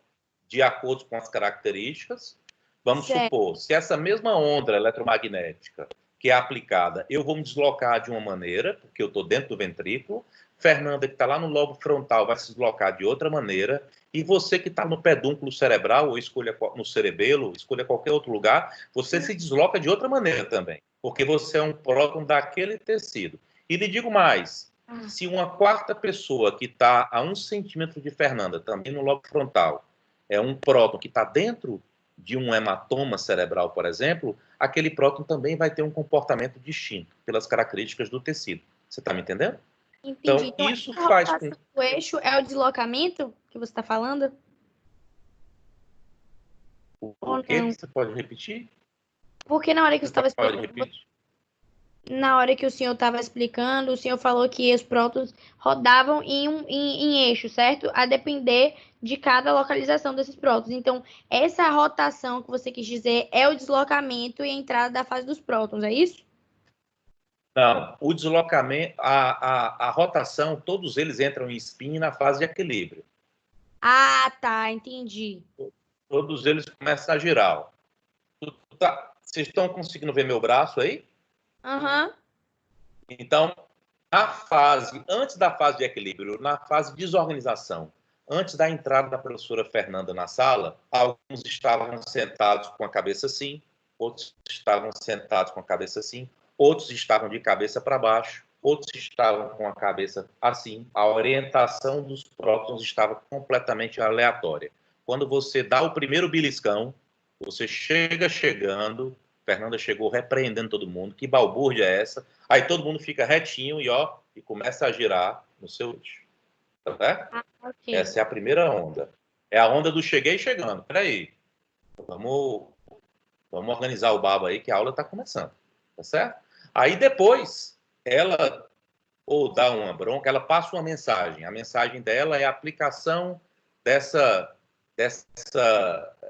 de acordo com as características. Vamos Certo. supor, se essa mesma onda eletromagnética que é aplicada, eu vou me deslocar de uma maneira, porque eu estou dentro do ventrículo, Fernanda, que está lá no lobo frontal, vai se deslocar de outra maneira, e você que está no pedúnculo cerebral, ou escolha no cerebelo, escolha qualquer outro lugar, você se desloca de outra maneira também, porque você é um próton daquele tecido. E lhe digo mais, se uma quarta pessoa que está a 1 centímetro de Fernanda, também no lobo frontal, é um próton que está dentro de um hematoma cerebral, por exemplo, aquele próton também vai ter um comportamento distinto pelas características do tecido. Você está me entendendo? Entendi. Então, isso essa faz rotação com... do eixo é o deslocamento que você está falando? O quê? Você pode repetir? Porque na hora que você estava Pode explicando, repetir. na hora que o senhor estava explicando, o senhor falou que os prótons rodavam em eixo, certo? A depender de cada localização desses prótons. Então, essa rotação que você quis dizer é o deslocamento e a entrada da fase dos prótons, é isso? Não, o deslocamento, a rotação, todos eles entram em spin na fase de equilíbrio. Ah, tá, entendi. Todos eles começam a girar. Vocês estão conseguindo ver meu braço aí? Aham. Então, antes da fase de equilíbrio, na fase de desorganização, antes da entrada da professora Fernanda na sala, alguns estavam sentados com a cabeça assim, outros estavam sentados com a cabeça assim, outros estavam de cabeça para baixo, outros estavam com a cabeça assim. A orientação dos prótons estava completamente aleatória. Quando você dá o primeiro beliscão, você chegando, Fernanda chegou repreendendo todo mundo, que balbúrdia é essa? Aí todo mundo fica retinho e começa a girar no seu eixo. Tá certo? Ok. Essa é a primeira onda. É a onda do cheguei chegando. Peraí. Vamos organizar o babo aí, que a aula está começando. Tá certo? Aí depois, ela ou dá uma bronca, ela passa uma mensagem. A mensagem dela é a aplicação dessa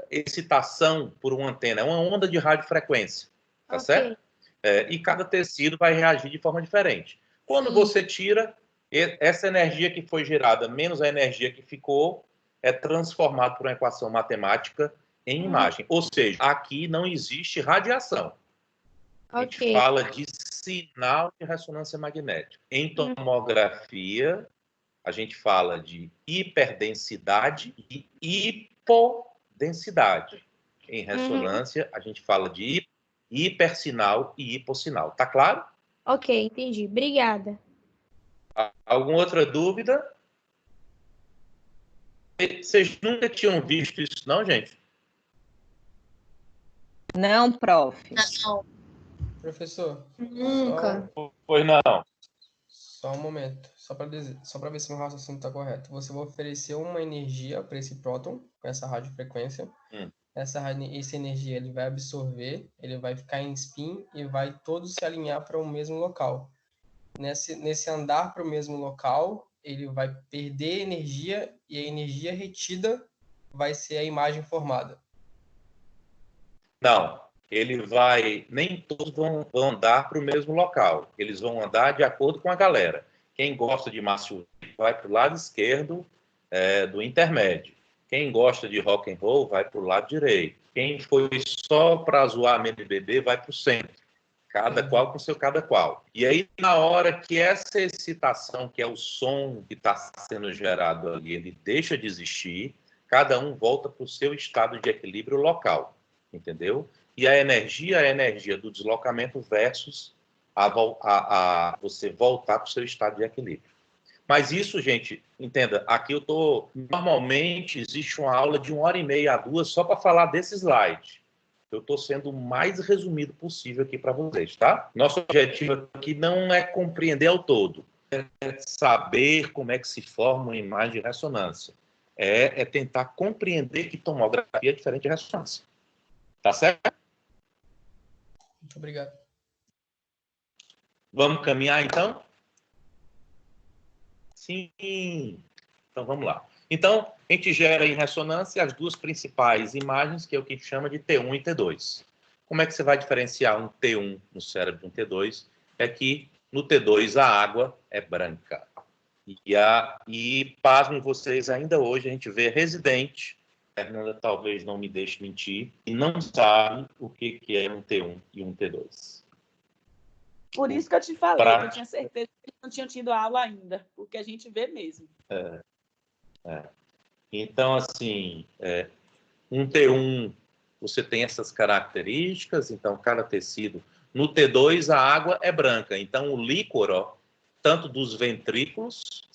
excitação por uma antena. É uma onda de radiofrequência. Tá certo? E cada tecido vai reagir de forma diferente. Quando você tira, essa energia que foi gerada menos a energia que ficou é transformada por uma equação matemática em imagem. Ou seja, aqui não existe radiação. A gente fala de sinal de ressonância magnética. Em tomografia, a gente fala de hiperdensidade e hipodensidade. Em ressonância, a gente fala de hipersinal e hipossinal. Tá claro? Ok, entendi. Obrigada. Alguma outra dúvida? Vocês nunca tinham visto isso, não, gente? Não, prof. Não. Professor, Nunca. Pois não. só um momento, só para ver se meu raciocínio está correto. Você vai oferecer uma energia para esse próton com essa radiofrequência. Essa energia ele vai absorver, ele vai ficar em spin e vai todos se alinhar para o mesmo local. Nesse andar para o mesmo local, ele vai perder energia e a energia retida vai ser a imagem formada. Não, nem todos vão andar para o mesmo local. Eles vão andar de acordo com a galera. Quem gosta de Márcio vai para o lado esquerdo do intermédio. Quem gosta de rock and roll vai para o lado direito. Quem foi só para zoar MPB vai para o centro. Cada qual com seu cada qual. E aí, na hora que essa excitação, que é o som que está sendo gerado ali, ele deixa de existir, cada um volta para o seu estado de equilíbrio local. Entendeu? E a energia é a energia do deslocamento versus você voltar para o seu estado de equilíbrio. Mas isso, gente, entenda, aqui normalmente existe uma aula de 1h30 a 2 só para falar desse slide. Eu estou sendo o mais resumido possível aqui para vocês, tá? Nosso objetivo aqui não é compreender ao todo, é saber como é que se forma uma imagem de ressonância. É tentar compreender que tomografia é diferente de ressonância. Tá certo? Muito obrigado. Vamos caminhar, então? Sim. Então, vamos lá. Então, a gente gera em ressonância as duas principais imagens, que é o que a gente chama de T1 e T2. Como é que você vai diferenciar um T1 no cérebro de um T2? É que no T2 a água é branca. E pasmem vocês, ainda hoje a gente vê residente, Fernanda talvez não me deixe mentir, e não sabe o que é um T1 e um T2. Por isso que eu te falei, que eu tinha certeza que eles não tinham tido aula ainda, porque a gente vê mesmo. Então, assim, um T1, você tem essas características, então, cada tecido. No T2, a água é branca, então o líquor, ó, tanto dos ventrículos,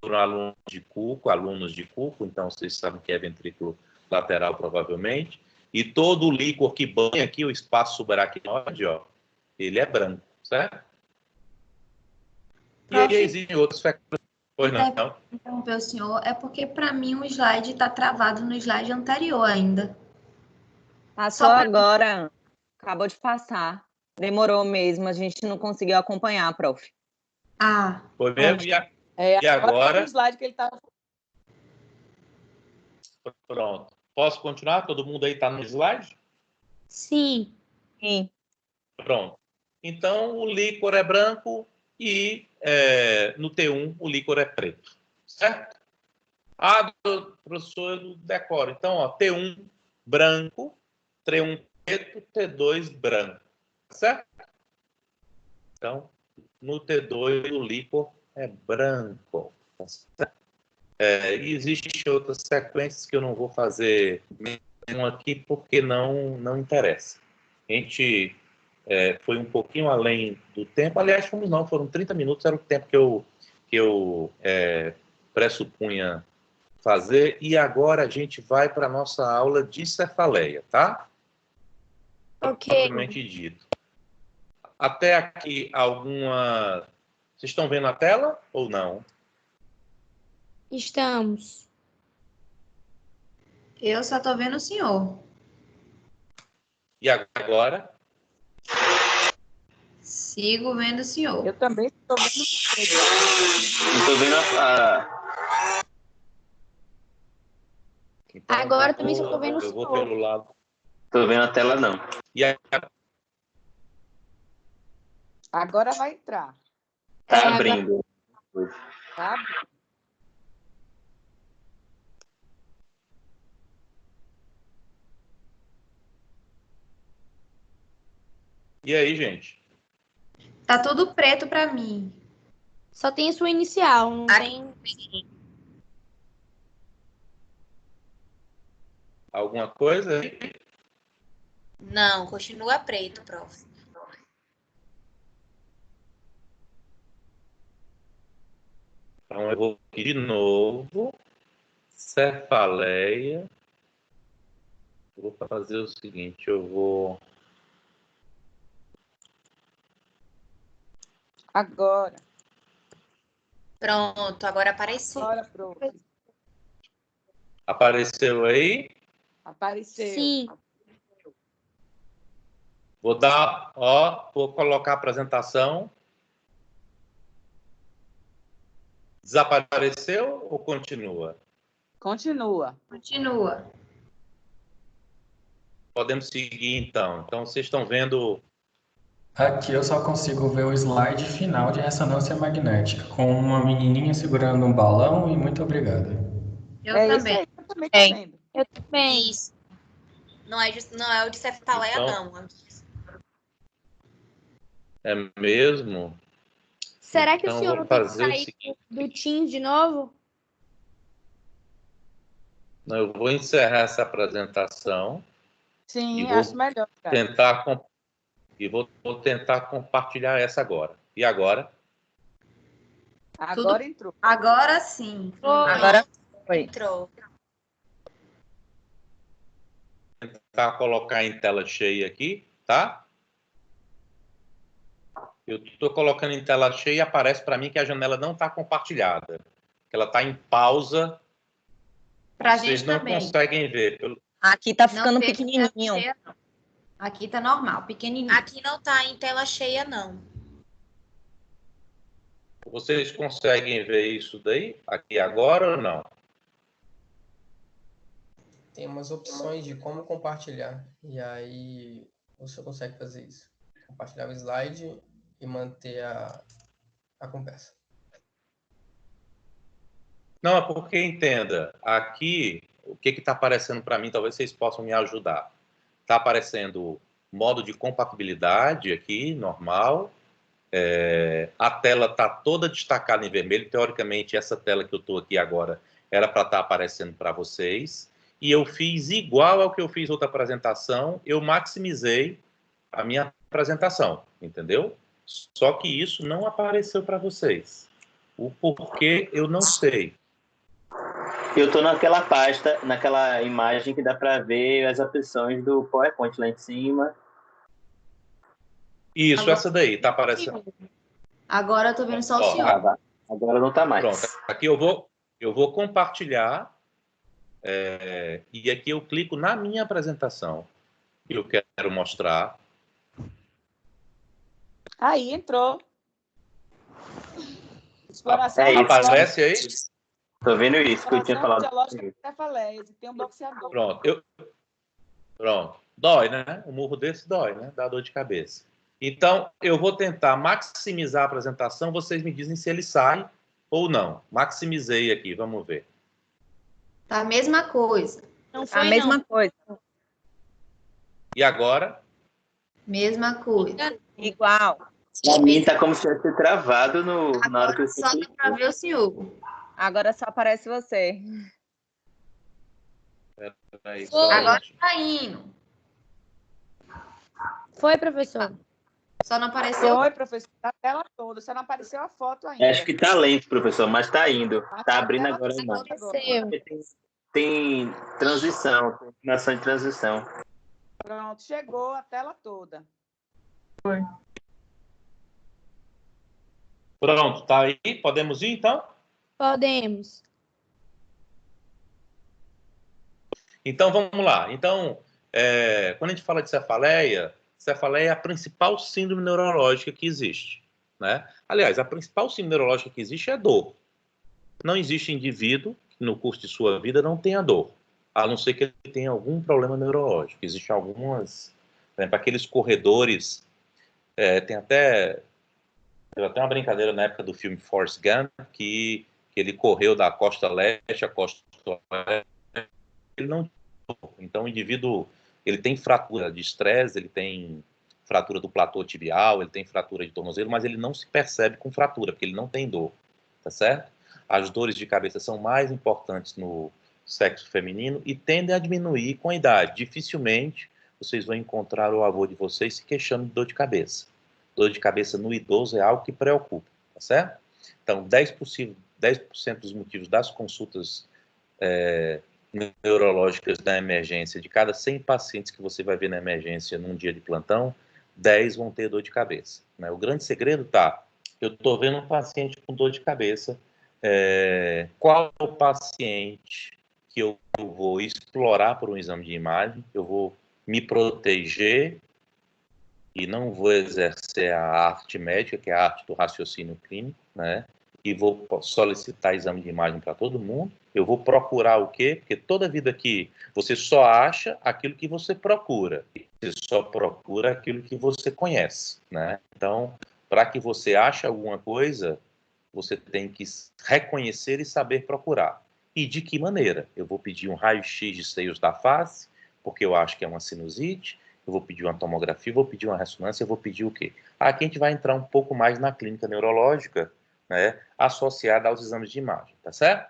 foram alunos de Cuco, então vocês sabem que é ventrículo lateral, provavelmente, e todo o líquor que banha aqui o espaço subaracnoide, ó, ele é branco, certo? E aí existem outros factores. Pois não. Interromper o senhor, é porque para mim o slide está travado no slide anterior ainda. Passou agora, acabou de passar. Demorou mesmo, a gente não conseguiu acompanhar, prof. Foi mesmo? E agora? O slide que ele estava... Pronto. Posso continuar? Todo mundo aí está no slide? Sim. Sim. Pronto. Então, o líquor é branco e no T1 o líquor é preto. Certo? Professor, eu decoro. Então, ó, T1 branco, T1 preto, T2 branco. Certo? Então, no T2 o líquor é branco. Certo? E existem outras sequências que eu não vou fazer aqui porque não interessa. A gente foi um pouquinho além do tempo. Aliás, foram 30 minutos, era o tempo que eu pressupunha fazer. E agora a gente vai para a nossa aula de cefaleia, tá? Ok. Propriamente dito. Até aqui, alguma... Vocês estão vendo a tela ou não? Estamos. Eu só estou vendo o senhor. E agora? Sigo vendo o senhor. Eu também estou vendo você. Não estou vendo a... Então, Agora também só estou vendo o eu vou senhor. pelo lado. Estou vendo a tela, não. E aí, Agora vai entrar. Está abrindo. Tá? e aí, gente? Tá tudo preto para mim. Só tem sua inicial, não tem... Alguma coisa? Não, continua preto, prof. Então, eu vou aqui de novo. Cefaleia. Eu vou fazer o seguinte, eu vou... Agora. Pronto, agora apareceu. Agora, prof. Apareceu aí? Apareceu. Sim. Vou colocar a apresentação. Desapareceu ou continua? Continua. Continua. Podemos seguir, então. Então, vocês estão vendo... Aqui eu só consigo ver o slide final de ressonância magnética, com uma menininha segurando um balão e muito obrigado. Eu Isso também. aí, eu também estou vendo. Eu também. Isso. Não é o de cefaleia, Então, não. É mesmo? Será que Então, o senhor vou não tem que fazer o sair seguinte. do Teams de novo? Não, eu vou encerrar essa apresentação. Sim, vou acho melhor. Cara. Vou tentar compartilhar essa agora. E agora? Agora entrou. Agora sim. Agora foi. Entrou. Vou tentar colocar em tela cheia aqui, tá? Eu estou colocando em tela cheia e aparece para mim que a janela não está compartilhada. Que ela está em pausa. Pra Vocês gente não também. conseguem ver. Aqui tá ficando Não tem tela pequenininho. cheia, não. Aqui tá normal, pequenininho. Aqui não tá em tela cheia, não. Vocês conseguem ver isso daí, aqui agora ou não? Tem umas opções de como compartilhar. E aí você consegue fazer isso. Compartilhar o slide e manter a conversa. Não, é porque, entenda, aqui, o que está aparecendo para mim, talvez vocês possam me ajudar. Está aparecendo modo de compatibilidade aqui, normal. A tela está toda destacada em vermelho. Teoricamente, essa tela que eu estou aqui agora era para estar aparecendo para vocês. E eu fiz igual ao que eu fiz outra apresentação, eu maximizei a minha apresentação, entendeu? Só que isso não apareceu para vocês. O porquê, eu não sei. Eu estou naquela pasta, naquela imagem que dá para ver as opções do PowerPoint lá em cima. Isso, Agora, essa daí, tá aparecendo. Agora eu tô vendo só o Ó, senhor. Agora não está mais. Pronto, aqui eu vou compartilhar, e aqui eu clico na minha apresentação, que eu quero mostrar. Aí, entrou. Exploração. É isso. Aparece aí? Tô vendo isso que eu tinha falado. Dialógica cefalese, tem um boxeador. Pronto. Dói, né? Um murro desse dói, né? Dá dor de cabeça. Então, eu vou tentar maximizar a apresentação, vocês me dizem se ele sai ou não. Maximizei aqui, vamos ver. Tá a mesma coisa. Não foi, A mesma não. coisa. E agora? Mesma coisa. Igual. Pra mim tá como se tivesse travado na hora que Agora eu só dá pra ver o senhor. Agora só aparece você. Peraí, Agora tá indo. Foi, professor. Só não apareceu. Oi, professor, a tela toda, só não apareceu a foto ainda. Acho que tá lento, professor, mas tá indo. Tá abrindo tela agora toda não. Apareceu. Tem transição, combinação de transição. Pronto, chegou a tela toda. Pronto, tá aí? Podemos ir, então? Podemos. Então, vamos lá. Então, quando a gente fala de cefaleia é a principal síndrome neurológica que existe, né? Aliás, a principal síndrome neurológica que existe é dor. Não existe indivíduo que no curso de sua vida não tenha dor, a não ser que ele tenha algum problema neurológico. Existem algumas, por exemplo, aqueles corredores, teve até uma brincadeira na época do filme Forrest Gump, que ele correu da costa leste à costa oeste, ele não. Então, o indivíduo, ele tem fratura de estresse, ele tem fratura do platô tibial, ele tem fratura de tornozelo, mas ele não se percebe com fratura, porque ele não tem dor, tá certo? As dores de cabeça são mais importantes no sexo feminino e tendem a diminuir com a idade. Dificilmente vocês vão encontrar o avô de vocês se queixando de dor de cabeça. Dor de cabeça no idoso é algo que preocupa, tá certo? Então, 10% dos motivos das consultas neurológicas da emergência, de cada 100 pacientes que você vai ver na emergência num dia de plantão, 10 vão ter dor de cabeça, né? O grande segredo eu estou vendo um paciente com dor de cabeça, qual é o paciente que eu vou explorar por um exame de imagem, eu vou me proteger e não vou exercer a arte médica, que é a arte do raciocínio clínico, né? E vou solicitar exame de imagem para todo mundo. Eu vou procurar o quê? Porque toda vida aqui você só acha aquilo que você procura. Você só procura aquilo que você conhece, né? Então, para que você ache alguma coisa, você tem que reconhecer e saber procurar. E de que maneira? Eu vou pedir um raio-x de seios da face, porque eu acho que é uma sinusite. Eu vou pedir uma tomografia, vou pedir uma ressonância, eu vou pedir o quê? Aqui a gente vai entrar um pouco mais na clínica neurológica, né, associada aos exames de imagem, tá certo?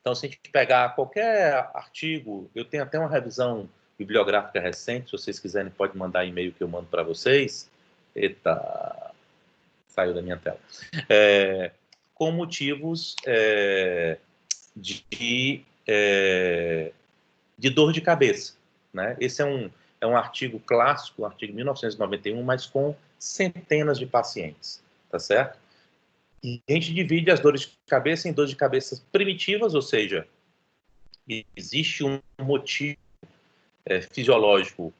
Então, se a gente pegar qualquer artigo, eu tenho até uma revisão bibliográfica recente, se vocês quiserem, pode mandar e-mail que eu mando para vocês. Eita, saiu da minha tela. Com motivos de dor de cabeça, né? Esse é um artigo clássico, um artigo de 1991, mas com centenas de pacientes, tá certo? E a gente divide as dores de cabeça em dores de cabeça primitivas, ou seja, existe um motivo fisiológico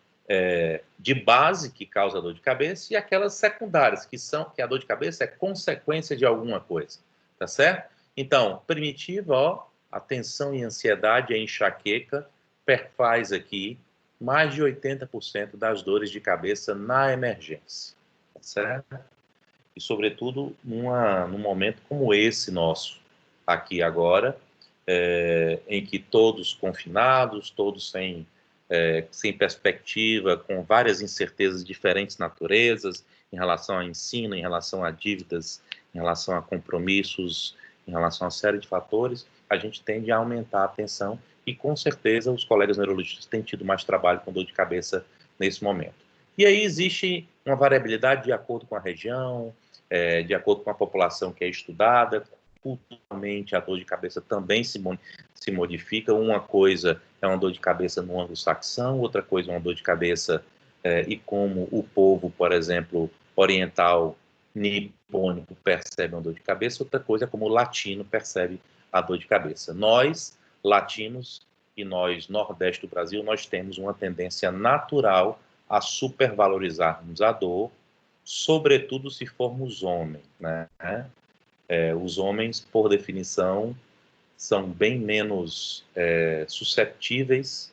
de base que causa dor de cabeça e aquelas secundárias, que a dor de cabeça é consequência de alguma coisa, tá certo? Então, primitiva, ó, a tensão e ansiedade, a enxaqueca, perfaz aqui mais de 80% das dores de cabeça na emergência, tá certo? E, sobretudo, num momento como esse nosso, aqui agora, em que todos confinados, todos sem perspectiva, com várias incertezas de diferentes naturezas, em relação ao ensino, em relação a dívidas, em relação a compromissos, em relação a uma série de fatores, a gente tende a aumentar a tensão e, com certeza, os colegas neurologistas têm tido mais trabalho com dor de cabeça nesse momento. E aí existe uma variabilidade de acordo com a região, de acordo com a população que é estudada. Culturalmente, a dor de cabeça também se modifica. Uma coisa é uma dor de cabeça no anglo-saxão, outra coisa é uma dor de cabeça, e como o povo, por exemplo, oriental, nipônico, percebe uma dor de cabeça, outra coisa é como o latino percebe a dor de cabeça. Nós, latinos, e nós, nordeste do Brasil, nós temos uma tendência natural a supervalorizarmos a dor, sobretudo se formos homens, né? Os homens, por definição, são bem menos susceptíveis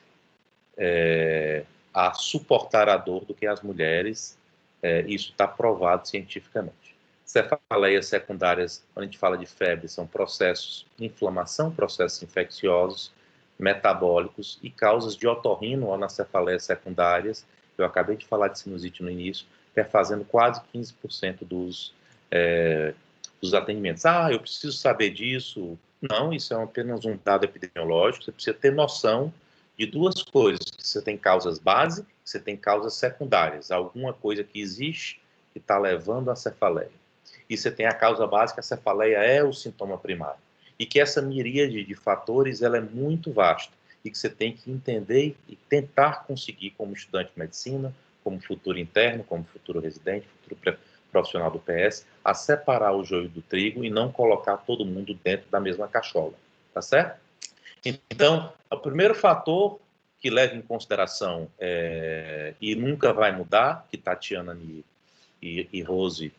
a suportar a dor do que as mulheres. Isso está provado cientificamente. Cefaleias secundárias, quando a gente fala de febre, são processos de inflamação, processos infecciosos, metabólicos e causas de otorrino nas cefaleias secundárias. Eu acabei de falar de sinusite no início, perfazendo quase 15% dos atendimentos. Eu preciso saber disso. Não, isso é apenas um dado epidemiológico. Você precisa ter noção de duas coisas. Você tem causas base, você tem causas secundárias. Alguma coisa que existe que está levando à cefaleia. E você tem a causa básica, a cefaleia é o sintoma primário. E que essa miríade de fatores ela é muito vasta. E que você tem que entender e tentar conseguir, como estudante de medicina, como futuro interno, como futuro residente, futuro profissional do PS, a separar o joio do trigo e não colocar todo mundo dentro da mesma cachola, tá certo? Então, o primeiro fator que leva em consideração e nunca vai mudar, que Tatiana e Rose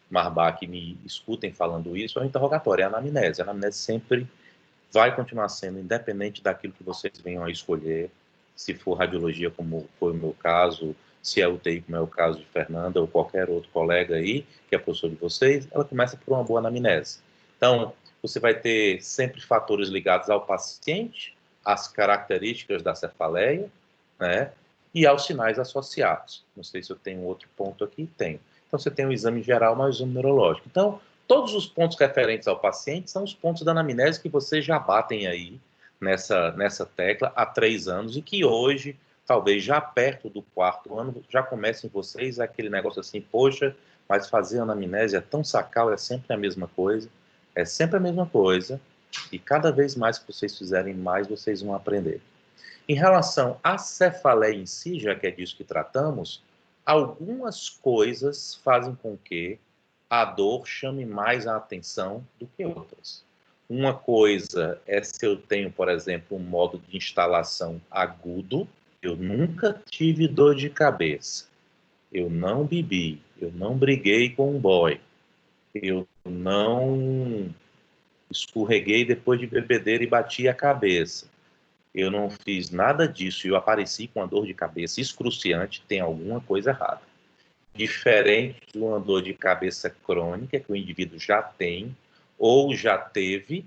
Marbach me escutem falando isso, é o interrogatório, é a anamnese. A anamnese sempre vai continuar sendo, independente daquilo que vocês venham a escolher, se for radiologia, como foi o meu caso, se é UTI, como é o caso de Fernanda, ou qualquer outro colega aí, que é professor de vocês, ela começa por uma boa anamnese. Então, você vai ter sempre fatores ligados ao paciente, às características da cefaleia, né, e aos sinais associados. Não sei se eu tenho outro ponto aqui, tenho. Então, você tem o exame geral, mais o exame neurológico. Então, todos os pontos referentes ao paciente são os pontos da anamnese que vocês já batem aí nessa tecla há 3 anos e que hoje, talvez já perto do 4º ano, já comecem vocês aquele negócio assim, poxa, mas fazer anamnese é tão sacal, é sempre a mesma coisa, e cada vez mais que vocês fizerem mais, vocês vão aprender. Em relação à cefaleia em si, já que é disso que tratamos, algumas coisas fazem com que a dor chame mais a atenção do que outras. Uma coisa é se eu tenho, por exemplo, um modo de instalação agudo. Eu nunca tive dor de cabeça. Eu não bebi. Eu não briguei com um boy. Eu não escorreguei depois de bebedeira e bati a cabeça. Eu não fiz nada disso e eu apareci com uma dor de cabeça excruciante, tem alguma coisa errada. Diferente de uma dor de cabeça crônica que o indivíduo já tem ou já teve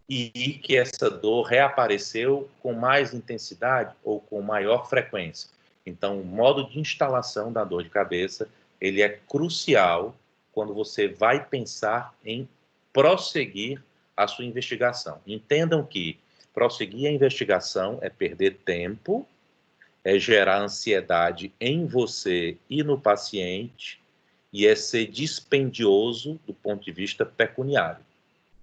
e que essa dor reapareceu com mais intensidade ou com maior frequência. Então, o modo de instalação da dor de cabeça, ele é crucial quando você vai pensar em prosseguir a sua investigação. Entendam que prosseguir a investigação é perder tempo, é gerar ansiedade em você e no paciente, e é ser dispendioso do ponto de vista pecuniário.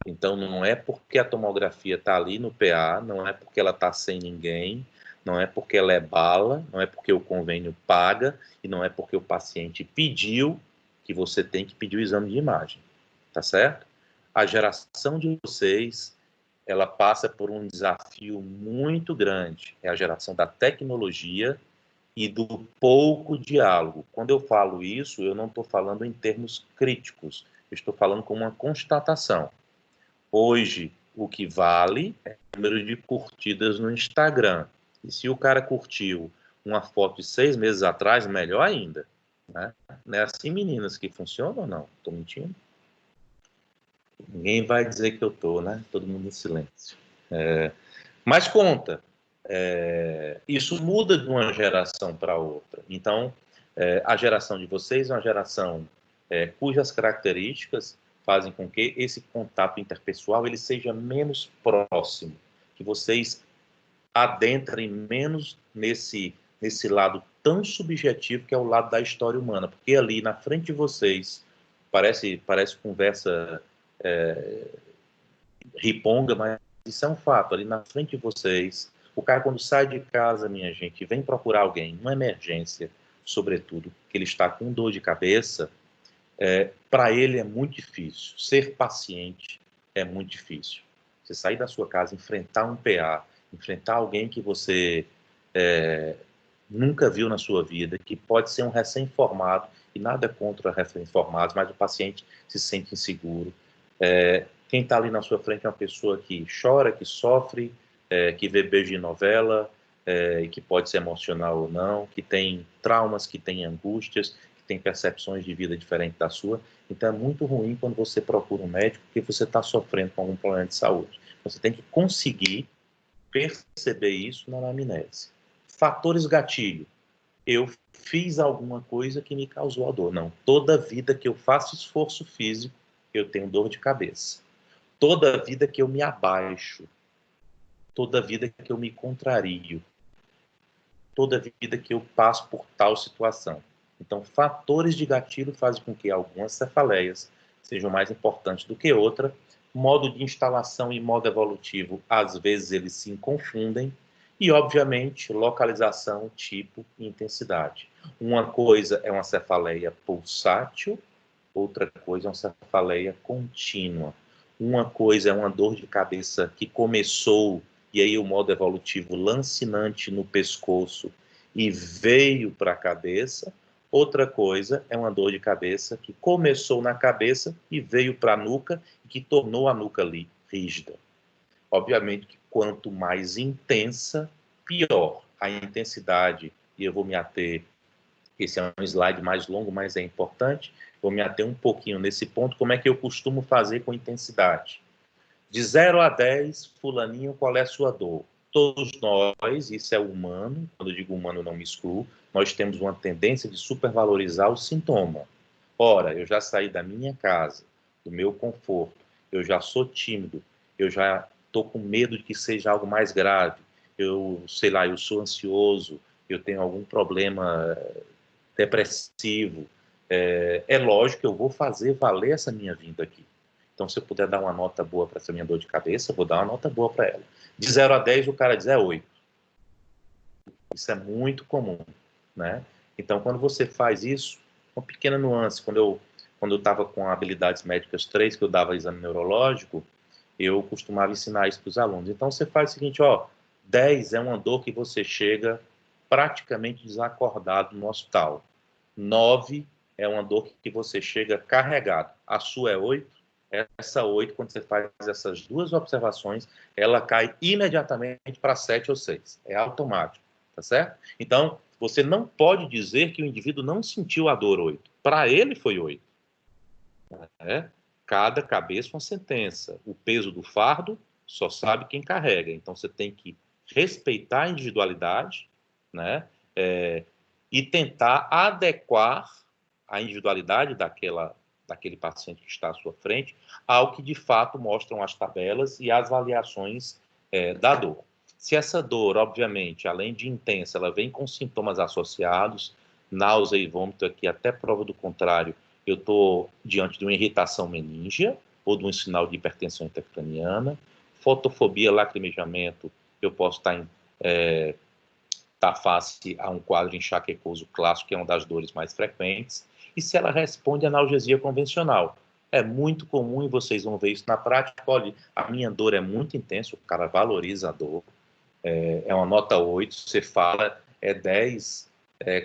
Então, não é porque a tomografia está ali no PA, não é porque ela está sem ninguém, não é porque ela é bala, não é porque o convênio paga, e não é porque o paciente pediu que você tem que pedir o exame de imagem, tá certo? A geração de vocês, ela passa por um desafio muito grande, é a geração da tecnologia e do pouco diálogo. Quando eu falo isso, eu não estou falando em termos críticos, eu estou falando como uma constatação. Hoje, o que vale é o número de curtidas no Instagram. E se o cara curtiu uma foto de 6 meses atrás, melhor ainda. Né? Não é assim, meninas, que funciona ou não? Estou mentindo? Ninguém vai dizer que eu estou, né? Todo mundo em silêncio. Mas conta. Isso muda de uma geração para outra. Então, a geração de vocês é uma geração cujas características fazem com que esse contato interpessoal ele seja menos próximo, que vocês adentrem menos nesse lado tão subjetivo que é o lado da história humana, porque ali na frente de vocês parece conversa riponga, mas isso é um fato. Ali na frente de vocês, o cara quando sai de casa, minha gente, vem procurar alguém, uma emergência, sobretudo, que ele está com dor de cabeça, para ele é muito difícil. Ser paciente é muito difícil. Você sair da sua casa, enfrentar um PA, enfrentar alguém que você nunca viu na sua vida, que pode ser um recém-formado, e nada contra recém-formados, mas o paciente se sente inseguro. Quem está ali na sua frente é uma pessoa que chora, que sofre, que vê beijo de novela, e que pode ser emocional ou não, que tem traumas, que tem angústias, que tem percepções de vida diferentes da sua. Então é muito ruim quando você procura um médico porque você está sofrendo com algum problema de saúde. Você tem que conseguir perceber isso na anamnese. Fatores gatilho. Eu fiz alguma coisa que me causou a dor. Não. Toda vida que eu faço esforço físico, eu tenho dor de cabeça. Toda vida que eu me abaixo, toda vida que eu me contrario, toda vida que eu passo por tal situação. Então, fatores de gatilho fazem com que algumas cefaleias sejam mais importantes do que outra. Modo de instalação e modo evolutivo, às vezes eles se confundem. E, obviamente, localização, tipo e intensidade. Uma coisa é uma cefaleia pulsátil, outra coisa é uma cefaleia contínua. Uma coisa é uma dor de cabeça que começou, e aí o modo evolutivo lancinante no pescoço e veio para a cabeça. Outra coisa é uma dor de cabeça que começou na cabeça e veio para a nuca e que tornou a nuca ali rígida. Obviamente que quanto mais intensa, pior. A intensidade, e eu vou me ater, esse é um slide mais longo, mas é importante, vou me ater um pouquinho nesse ponto, como é que eu costumo fazer com intensidade. De 0 a 10, fulaninho, qual é a sua dor? Todos nós, isso é humano, quando eu digo humano não me excluo, nós temos uma tendência de supervalorizar o sintoma. Ora, eu já saí da minha casa, do meu conforto, eu já sou tímido, eu já estou com medo de que seja algo mais grave, eu sou ansioso, eu tenho algum problema depressivo, é lógico que eu vou fazer valer essa minha vinda aqui. Então, se eu puder dar uma nota boa para essa minha dor de cabeça, eu vou dar uma nota boa para ela. De 0 a 10, o cara diz 8. Isso é muito comum, né? Então, quando você faz isso, uma pequena nuance, quando eu estava com habilidades médicas 3, que eu dava exame neurológico, eu costumava ensinar isso para os alunos. Então, você faz o seguinte, 10 é uma dor que você chega praticamente desacordado no hospital. 9 é uma dor que você chega carregado. A sua é 8. Essa 8, quando você faz essas duas observações, ela cai imediatamente para 7 ou 6. É automático, tá certo? Então, você não pode dizer que o indivíduo não sentiu a dor 8. Para ele foi 8. Cada cabeça uma sentença. O peso do fardo só sabe quem carrega. Então, você tem que respeitar a individualidade, né? E tentar adequar a individualidade daquele paciente que está à sua frente ao que, de fato, mostram as tabelas e as avaliações da dor. Se essa dor, obviamente, além de intensa, ela vem com sintomas associados, náusea e vômito aqui, até prova do contrário, eu estou diante de uma irritação meníngea ou de um sinal de hipertensão intracraniana, fotofobia, lacrimejamento, eu posso estar face a um quadro enxaquecoso clássico, que é uma das dores mais frequentes, e se ela responde à analgesia convencional. É muito comum, e vocês vão ver isso na prática, olha, a minha dor é muito intensa, o cara valoriza a dor, é uma nota 8, você fala, 10,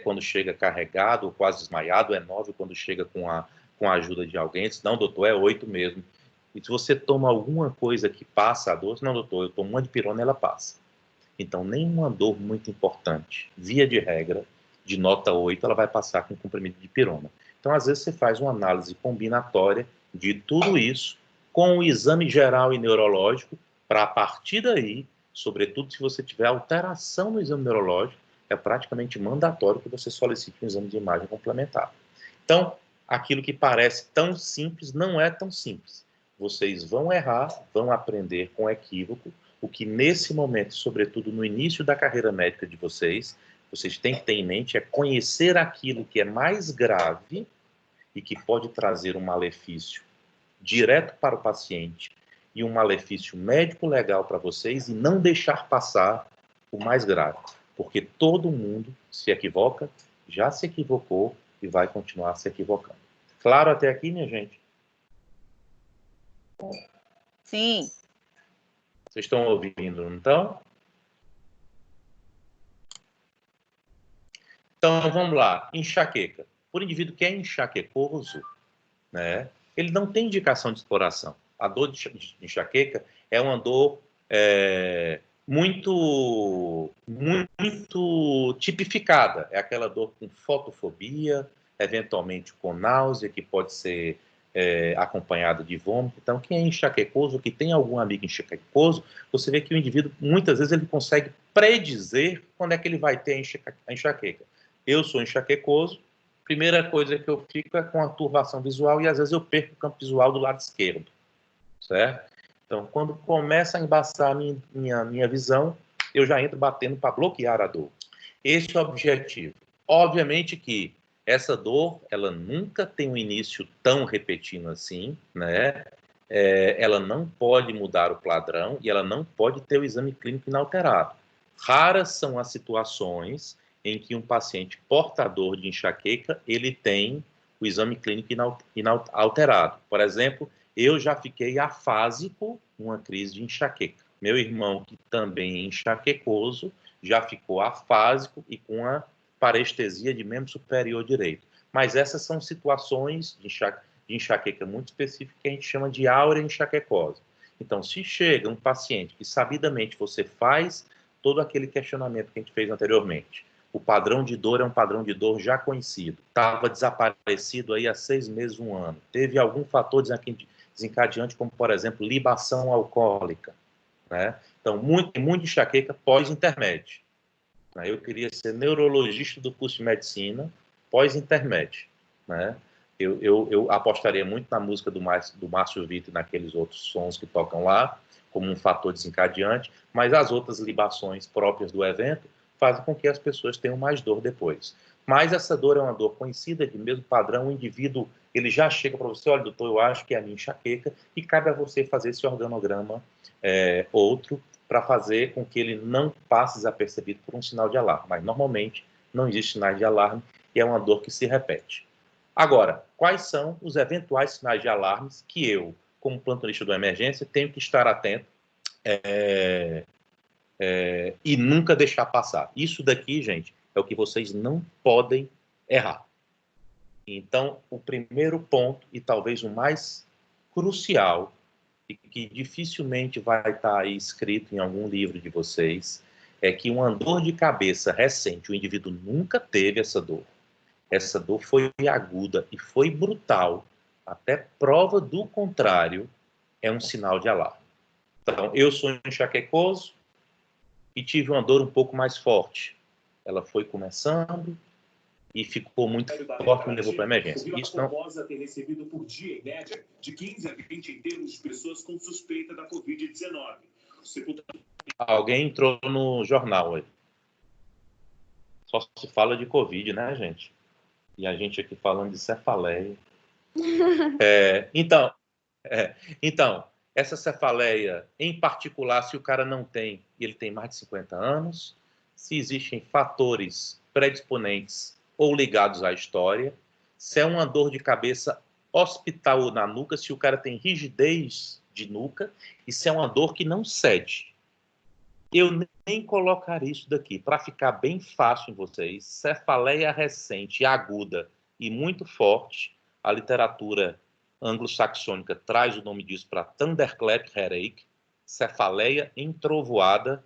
quando chega carregado ou quase desmaiado, é 9 quando chega com a ajuda de alguém. Diz, não, doutor, é 8 mesmo. E se você toma alguma coisa que passa a dor, não, doutor, eu tomo uma dipirona e ela passa. Então, nenhuma dor muito importante, via de regra, de nota 8, ela vai passar com comprimido de dipirona. Então, às vezes, você faz uma análise combinatória de tudo isso com o exame geral e neurológico, para a partir daí, sobretudo se você tiver alteração no exame neurológico, é praticamente mandatório que você solicite um exame de imagem complementar. Então, aquilo que parece tão simples não é tão simples. Vocês vão errar, vão aprender com equívoco, o que nesse momento, sobretudo no início da carreira médica de vocês têm que ter em mente é conhecer aquilo que é mais grave e que pode trazer um malefício direto para o paciente e um malefício médico legal para vocês e não deixar passar o mais grave. Porque todo mundo se equivoca, já se equivocou e vai continuar se equivocando. Claro até aqui, minha gente? Sim. Vocês estão ouvindo, não estão? Então, vamos lá. Enxaqueca. Por indivíduo que é enxaquecoso, né, ele não tem indicação de exploração. A dor de enxaqueca é uma dor muito tipificada. É aquela dor com fotofobia, eventualmente com náusea, que pode ser acompanhada de vômito. Então, quem é enxaquecoso, que tem algum amigo enxaquecoso, você vê que o indivíduo, muitas vezes, ele consegue predizer quando é que ele vai ter a enxaqueca. Eu sou enxaquecoso, primeira coisa que eu fico é com a turbação visual e, às vezes, eu perco o campo visual do lado esquerdo, certo? Então, quando começa a embaçar a minha visão, eu já entro batendo para bloquear a dor. Esse é o objetivo. Obviamente que essa dor, ela nunca tem um início tão repentino assim, né? Ela não pode mudar o padrão e ela não pode ter o exame clínico inalterado. Raras são as situações em que um paciente portador de enxaqueca, ele tem o exame clínico inalterado. Por exemplo, eu já fiquei afásico numa crise de enxaqueca. Meu irmão, que também é enxaquecoso, já ficou afásico e com a parestesia de membro superior direito. Mas essas são situações de enxaqueca muito específicas que a gente chama de áurea enxaquecose. Então, se chega um paciente que sabidamente você faz todo aquele questionamento que a gente fez anteriormente, o padrão de dor é um padrão de dor já conhecido, estava desaparecido aí há 6 meses, 1 ano, teve algum fator desencadeante, como, por exemplo, libação alcoólica, né? Então, muito enxaqueca pós-intermédio. Eu queria ser neurologista do curso de medicina pós-intermédio, né? Eu apostaria muito na música do Márcio Vitor e naqueles outros sons que tocam lá, como um fator desencadeante, mas as outras libações próprias do evento fazem com que as pessoas tenham mais dor depois. Mas essa dor é uma dor conhecida, de mesmo padrão, o indivíduo ele já chega para você, olha, doutor, eu acho que é a minha enxaqueca, e cabe a você fazer esse organograma outro, para fazer com que ele não passe desapercebido por um sinal de alarme. Mas, normalmente, não existe sinal de alarme e é uma dor que se repete. Agora, quais são os eventuais sinais de alarmes que eu, como plantonista de emergência, tenho que estar atento e nunca deixar passar? Isso daqui, gente, é o que vocês não podem errar. Então, o primeiro ponto, e talvez o mais crucial, e que dificilmente vai estar aí escrito em algum livro de vocês, é que uma dor de cabeça recente, o indivíduo nunca teve essa dor. Essa dor foi aguda e foi brutal, até prova do contrário, é um sinal de alarme. Então, eu sou enxaquecoso e tive uma dor um pouco mais forte. Ela foi começando e ficou muito forte e me levou para a emergência. Isso não... tem recebido por dia, em média, de 15 a 20 enterros de pessoas com suspeita da Covid-19. Alguém entrou no jornal aí. Só se fala de Covid, né, gente? E a gente aqui falando de cefaleia. Então, essa cefaleia, em particular, se o cara não tem, e ele tem mais de 50 anos, se existem fatores predisponentes ou ligados à história, se é uma dor de cabeça hospital na nuca, se o cara tem rigidez de nuca, e se é uma dor que não cede. Eu nem colocaria isso daqui, para ficar bem fácil em vocês. Cefaleia recente, aguda e muito forte. A literatura anglo-saxônica traz o nome disso para thunderclap headache, cefaleia entrovoada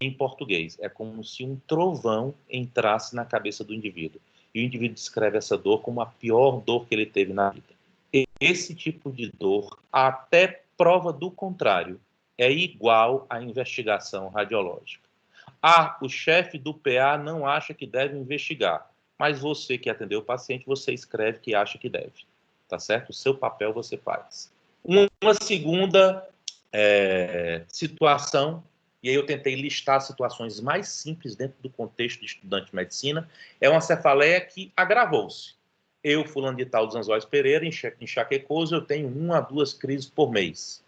em português. É como se um trovão entrasse na cabeça do indivíduo. E o indivíduo descreve essa dor como a pior dor que ele teve na vida. Esse tipo de dor, até prova do contrário, é igual à investigação radiológica. O chefe do PA não acha que deve investigar, mas você que atendeu o paciente, você escreve que acha que deve. Tá certo? O seu papel você faz. Uma segunda situação, e aí eu tentei listar situações mais simples dentro do contexto de estudante de medicina, é uma cefaleia que agravou-se. Eu, fulano de tal, dos Anzóis Pereira, enxaquecoso, eu tenho 1 a 2 crises por mês.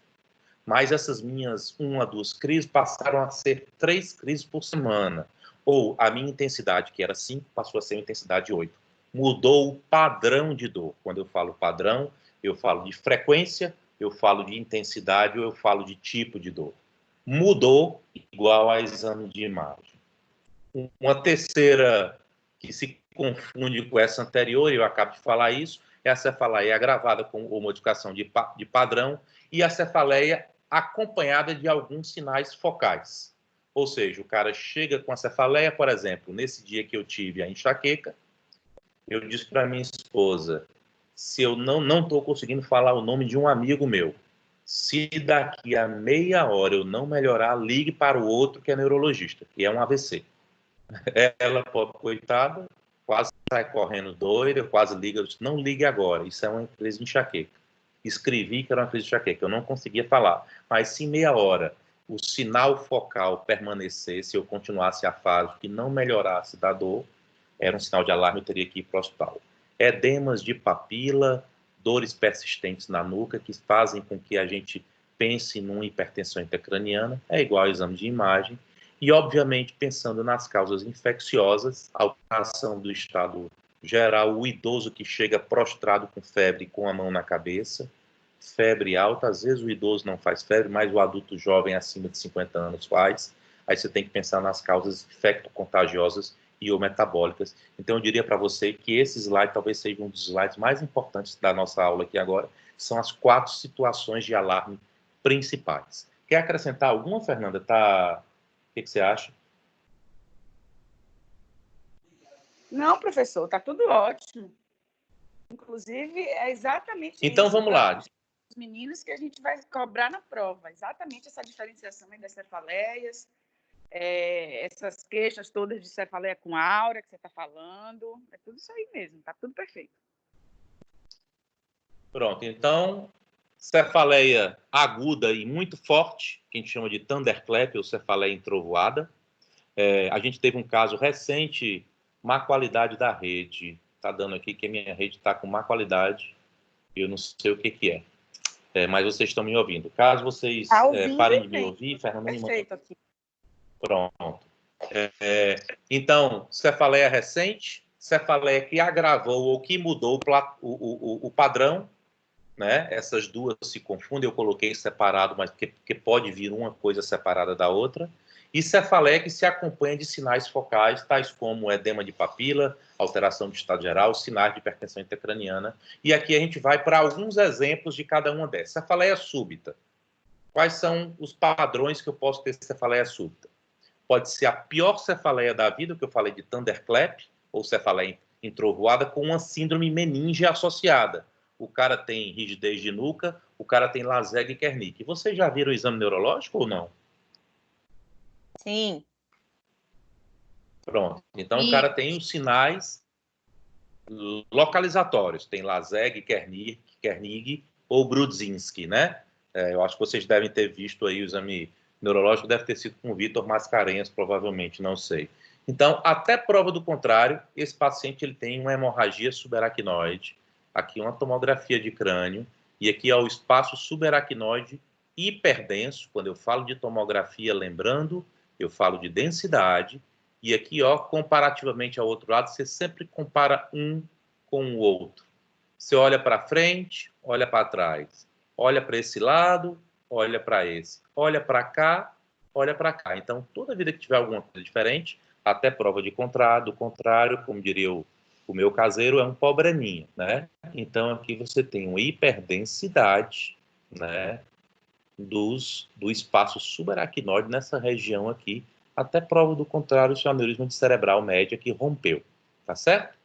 Mas essas minhas 1 a 2 crises passaram a ser 3 crises por semana. Ou a minha intensidade, que era 5, passou a ser uma intensidade 8. Mudou o padrão de dor. Quando eu falo padrão, eu falo de frequência, eu falo de intensidade ou eu falo de tipo de dor. Mudou igual a exame de imagem. Uma terceira que se confunde com essa anterior, eu acabo de falar isso, é a cefaleia agravada com ou modificação de padrão e a cefaleia acompanhada de alguns sinais focais. Ou seja, o cara chega com a cefaleia, por exemplo, nesse dia que eu tive a enxaqueca, eu disse para minha esposa, se eu não estou conseguindo falar o nome de um amigo meu, se daqui a meia hora eu não melhorar, ligue para o outro que é neurologista, que é um AVC. Ela, pobre coitada, quase sai correndo doida, quase liga, eu disse, não ligue agora, isso é uma crise de enxaqueca. Escrevi que era uma crise de enxaqueca, eu não conseguia falar, mas se meia hora o sinal focal permanecesse, eu continuasse a fase que não melhorasse da dor, era um sinal de alarme, eu teria que ir para o hospital. Edemas de papila, dores persistentes na nuca, que fazem com que a gente pense numa hipertensão intracraniana, é igual ao exame de imagem, e, obviamente, pensando nas causas infecciosas, alteração do estado geral, o idoso que chega prostrado com febre, com a mão na cabeça, febre alta, às vezes o idoso não faz febre, mas o adulto jovem acima de 50 anos faz, aí você tem que pensar nas causas infecto-contagiosas e ou metabólicas. Então, eu diria para você que esse slide talvez seja um dos slides mais importantes da nossa aula aqui agora, são as 4 situações de alarme principais. Quer acrescentar alguma, Fernanda? O que você acha? Não, professor, está tudo ótimo. Inclusive, é exatamente então, isso. Então, vamos lá. Os meninos que a gente vai cobrar na prova. Exatamente essa diferenciação das cefaleias, essas queixas todas de cefaleia com aura que você está falando. É tudo isso aí mesmo, está tudo perfeito. Pronto, então, cefaleia aguda e muito forte, que a gente chama de thunderclap ou cefaleia entrovoada. A gente teve um caso recente, má qualidade da rede. Está dando aqui que a minha rede está com má qualidade. Eu não sei o que é. Mas vocês estão me ouvindo. Caso vocês parem de me ouvir, Fernanda me manda. Perfeito aqui. Pronto. Então, cefaleia recente, cefaleia que agravou ou que mudou o padrão, né? Essas duas se confundem, eu coloquei separado, mas porque pode vir uma coisa separada da outra. E cefaleia que se acompanha de sinais focais, tais como edema de papila, alteração de estado geral, sinais de hipertensão intracraniana. E aqui a gente vai para alguns exemplos de cada uma dessas. Cefaleia súbita. Quais são os padrões que eu posso ter cefaleia súbita? Pode ser a pior cefaleia da vida, que eu falei de thunderclap, ou cefaleia entrovoada, com uma síndrome meninge associada. O cara tem rigidez de nuca, o cara tem Laseg e Kernick. Vocês já viram o exame neurológico ou não? Sim. Pronto. Então, o cara tem os sinais localizatórios. Tem Laseg, Kernig ou Brudzinski, né? Eu acho que vocês devem ter visto aí o exame neurológico, deve ter sido com o Vitor Mascarenhas, provavelmente, não sei. Então, até prova do contrário, esse paciente ele tem uma hemorragia subaracnoide, aqui uma tomografia de crânio, e aqui é o espaço subaracnoide hiperdenso. Quando eu falo de tomografia, lembrando, eu falo de densidade, e aqui, ó, comparativamente ao outro lado, você sempre compara um com o outro. Você olha para frente, olha para trás. Olha para esse lado, olha para esse. Olha para cá, olha para cá. Então, toda vida que tiver alguma coisa diferente, até prova do contrário, como diria o meu caseiro, é um pobreninho, né? Então, aqui você tem uma hiperdensidade, né, do espaço subaracnoide nessa região aqui, até prova do contrário, se o aneurisma cerebral média que rompeu, tá certo?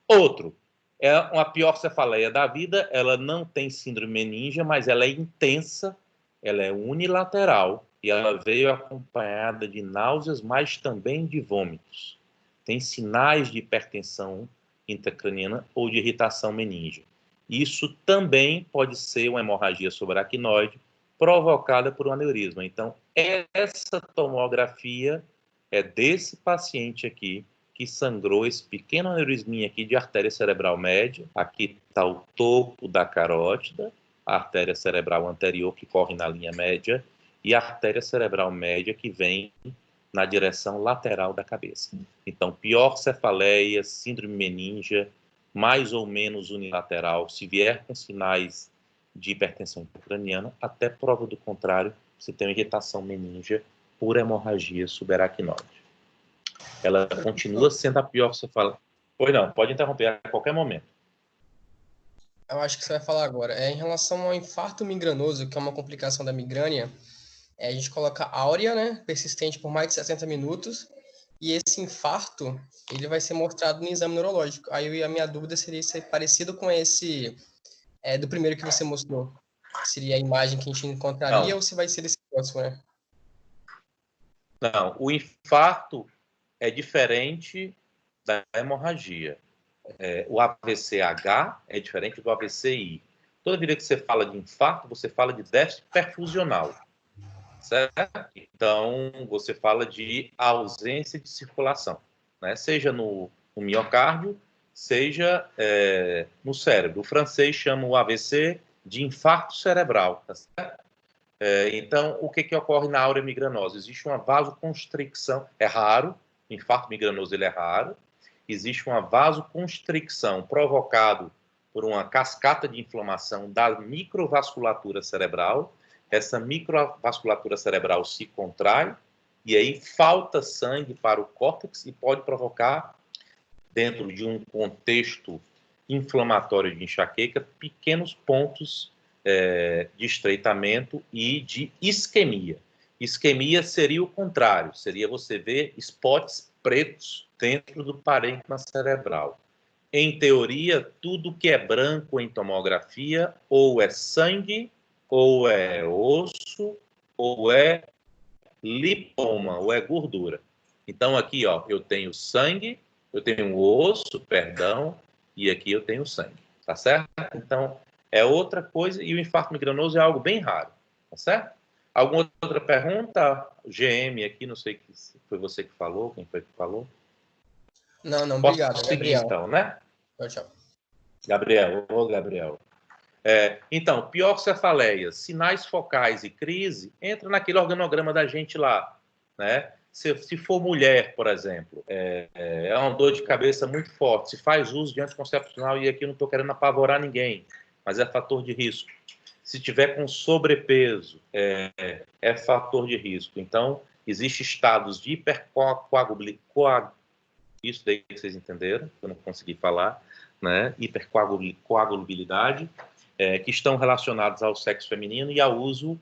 Outro, é uma pior cefaleia da vida, ela não tem síndrome meningea, mas ela é intensa, ela é unilateral, e ela veio acompanhada de náuseas, mas também de vômitos. Tem sinais de hipertensão intracraniana ou de irritação meningea. Isso também pode ser uma hemorragia subaracnoide provocada por um aneurisma. Então, essa tomografia é desse paciente aqui que sangrou esse pequeno aneurisminha aqui de artéria cerebral média. Aqui está o topo da carótida, a artéria cerebral anterior que corre na linha média e a artéria cerebral média que vem na direção lateral da cabeça. Então, pior cefaleia, síndrome meningea, mais ou menos unilateral, se vier com sinais de hipertensão intracraniana, até prova do contrário, você tem uma irritação meningea por hemorragia subaracnoide. Ela continua sendo a pior cefaleia. Pois não, pode interromper a qualquer momento. Eu acho que você vai falar agora. Em relação ao infarto migranoso, que é uma complicação da migrânia, a gente coloca áurea, né, persistente por mais de 60 minutos, e esse infarto, ele vai ser mostrado no exame neurológico. Aí a minha dúvida seria se é parecido com esse do primeiro que você mostrou. Seria a imagem que a gente encontraria, ou se vai ser desse próximo, né? Não, o infarto é diferente da hemorragia. O AVC-H é diferente do AVC-I. Toda vida que você fala de infarto, você fala de déficit perfusional, certo? Então, você fala de ausência de circulação, né? Seja no miocárdio, seja no cérebro. O francês chama o AVC de infarto cerebral, tá certo? Então, o que ocorre na áurea migranosa? Existe uma vasoconstricção, é raro, o infarto migranoso ele é raro, existe uma vasoconstricção provocada por uma cascata de inflamação da microvasculatura cerebral. Essa microvasculatura cerebral se contrai e aí falta sangue para o córtex e pode provocar, dentro de um contexto inflamatório de enxaqueca, pequenos pontos de estreitamento e de isquemia. Isquemia seria o contrário, seria você ver spots pretos dentro do parênquima cerebral. Em teoria, tudo que é branco em tomografia ou é sangue, ou é osso, ou é lipoma, ou é gordura. Então, aqui, ó, eu tenho sangue, eu tenho osso, perdão, e aqui eu tenho sangue, tá certo? Então, é outra coisa, e o infarto migranoso é algo bem raro, tá certo? Alguma outra pergunta? GM aqui, não sei se foi você que falou, quem foi que falou? Não, obrigado, Gabriel. Então, né? Tchau. Gabriel. Então, pior cefaleia, sinais focais e crise, entra naquele organograma da gente lá, né? Se for mulher, por exemplo, é uma dor de cabeça muito forte, se faz uso de anticoncepcional, e aqui eu não estou querendo apavorar ninguém, mas é fator de risco. Se tiver com sobrepeso, é fator de risco. Então, existem estados de hipercoagulabilidade, isso daí que vocês entenderam, eu não consegui falar, né? Hipercoagulabilidade, que estão relacionados ao sexo feminino e ao uso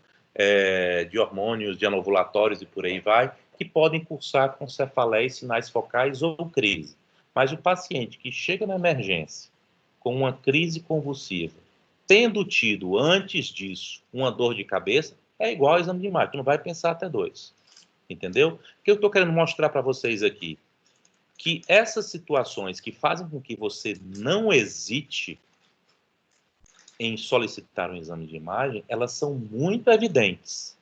de hormônios, de anovulatórios e por aí vai, que podem cursar com cefaleia e sinais focais ou crise. Mas o paciente que chega na emergência com uma crise convulsiva, tendo tido antes disso uma dor de cabeça, é igual ao exame de imagem, tu não vai pensar até 2. Entendeu? O que eu estou querendo mostrar para vocês aqui? Que essas situações que fazem com que você não hesite em solicitar um exame de imagem, elas são muito evidentes.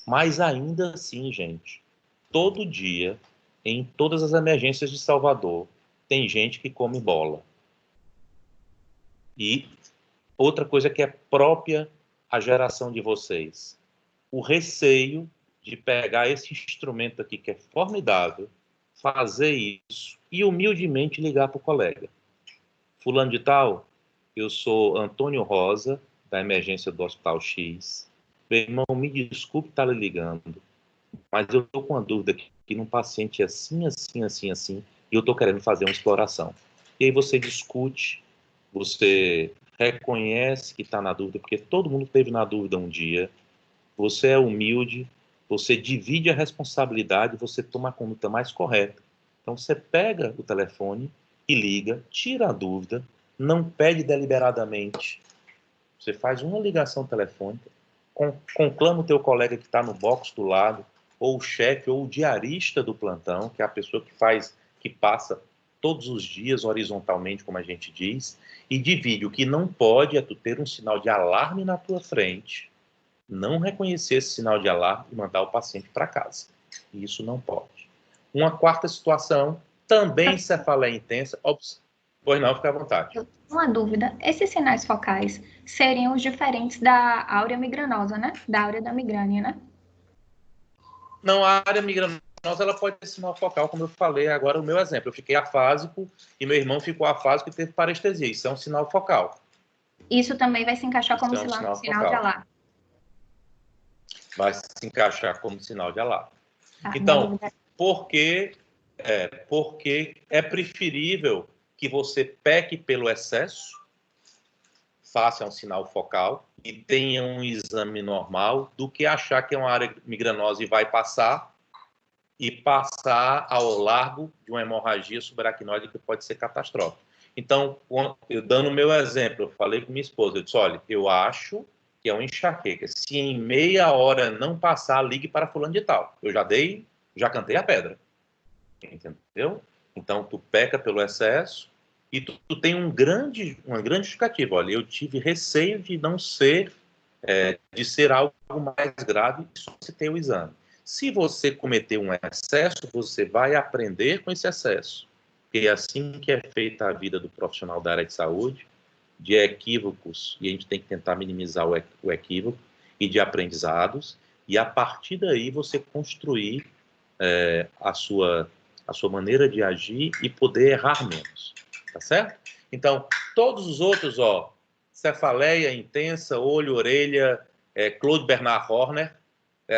Mas ainda assim, gente, todo dia, em todas as emergências de Salvador, tem gente que come bola. E outra coisa que é própria à geração de vocês, o receio de pegar esse instrumento aqui, que é formidável, fazer isso e humildemente ligar para o colega. Fulano de tal, eu sou Antônio Rosa, da emergência do Hospital X. Meu irmão, me desculpe estar lhe ligando, mas eu estou com uma dúvida aqui num paciente assim, e eu estou querendo fazer uma exploração. E aí você discute, você reconhece que está na dúvida, porque todo mundo teve na dúvida um dia, você é humilde, você divide a responsabilidade, você toma a conduta mais correta. Então você pega o telefone e liga, tira a dúvida, não pede deliberadamente. Você faz uma ligação telefônica, conclama o teu colega que está no box do lado, ou o chefe, ou o diarista do plantão, que é a pessoa que passa todos os dias horizontalmente, como a gente diz, e divide. O que não pode é tu ter um sinal de alarme na tua frente, não reconhecer esse sinal de alarme e mandar o paciente para casa. Isso não pode. Uma quarta situação, também cefaleia intensa. Pois não, fica à vontade. Uma dúvida, esses sinais focais seriam os diferentes da áurea migranosa, né? Da áurea da migrânia, né? Não, a área migranosa ela pode ter sinal focal, como eu falei agora, o meu exemplo. Eu fiquei afásico e meu irmão ficou afásico e teve parestesia. Isso é um sinal focal. Isso também vai se encaixar como sinal sinal de alarme. Vai se encaixar como sinal de alarme. Tá, então, porque é preferível que você peque pelo excesso, faça um sinal focal e tenha um exame normal, do que achar que é uma área migranosa e vai passar ao largo de uma hemorragia subaracnoide que pode ser catastrófica. Então, eu dando o meu exemplo, eu falei com minha esposa, eu disse, olha, eu acho que é uma enxaqueca. Se em meia hora não passar, ligue para fulano de tal. Eu já cantei a pedra. Entendeu? Então, tu peca pelo excesso e tu tem uma grande justificativa. Olha, eu tive receio de não ser, de ser algo mais grave e solicitei o exame. Se você cometer um excesso, você vai aprender com esse excesso. Porque é assim que é feita a vida do profissional da área de saúde, de equívocos, e a gente tem que tentar minimizar o equívoco, e de aprendizados, e a partir daí você construir a sua maneira de agir e poder errar menos, tá certo? Então, todos os outros, cefaleia intensa, olho, orelha, Claude Bernard Horner,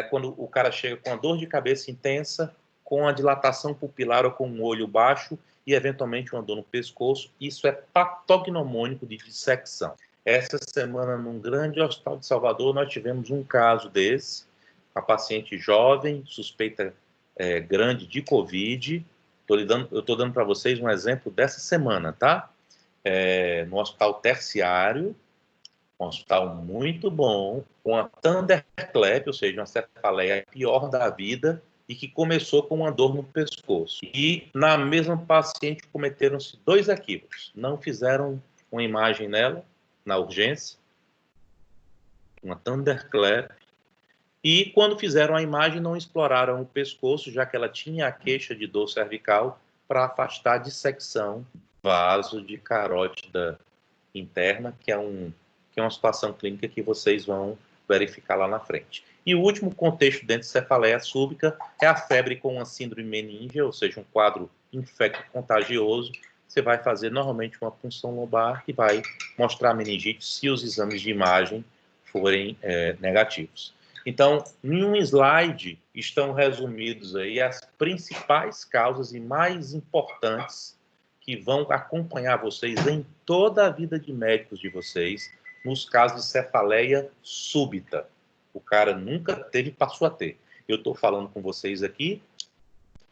quando o cara chega com a dor de cabeça intensa, com a dilatação pupilar ou com um olho baixo e, eventualmente, uma dor no pescoço, isso é patognomônico de dissecção. Essa semana, num grande hospital de Salvador, nós tivemos um caso desse, uma paciente jovem, suspeita grande de Covid. Eu estou dando para vocês um exemplo dessa semana, tá? No hospital terciário, um hospital muito bom, com a thunderclap, ou seja, uma cefaleia pior da vida, e que começou com uma dor no pescoço. E na mesma paciente cometeram-se 2 equívocos. Não fizeram uma imagem nela, na urgência, uma thunderclap, e quando fizeram a imagem não exploraram o pescoço, já que ela tinha a queixa de dor cervical, para afastar a dissecção vaso de carótida interna, que é uma situação clínica que vocês vão verificar lá na frente. E o último contexto dentro de cefaleia súbica é a febre com uma síndrome meningea, ou seja, um quadro infecto-contagioso. Você vai fazer normalmente uma punção lombar e vai mostrar a meningite se os exames de imagem forem negativos. Então, em um slide estão resumidos aí as principais causas e mais importantes que vão acompanhar vocês em toda a vida de médicos de vocês, nos casos de cefaleia súbita. O cara nunca teve, passou a ter. Eu estou falando com vocês aqui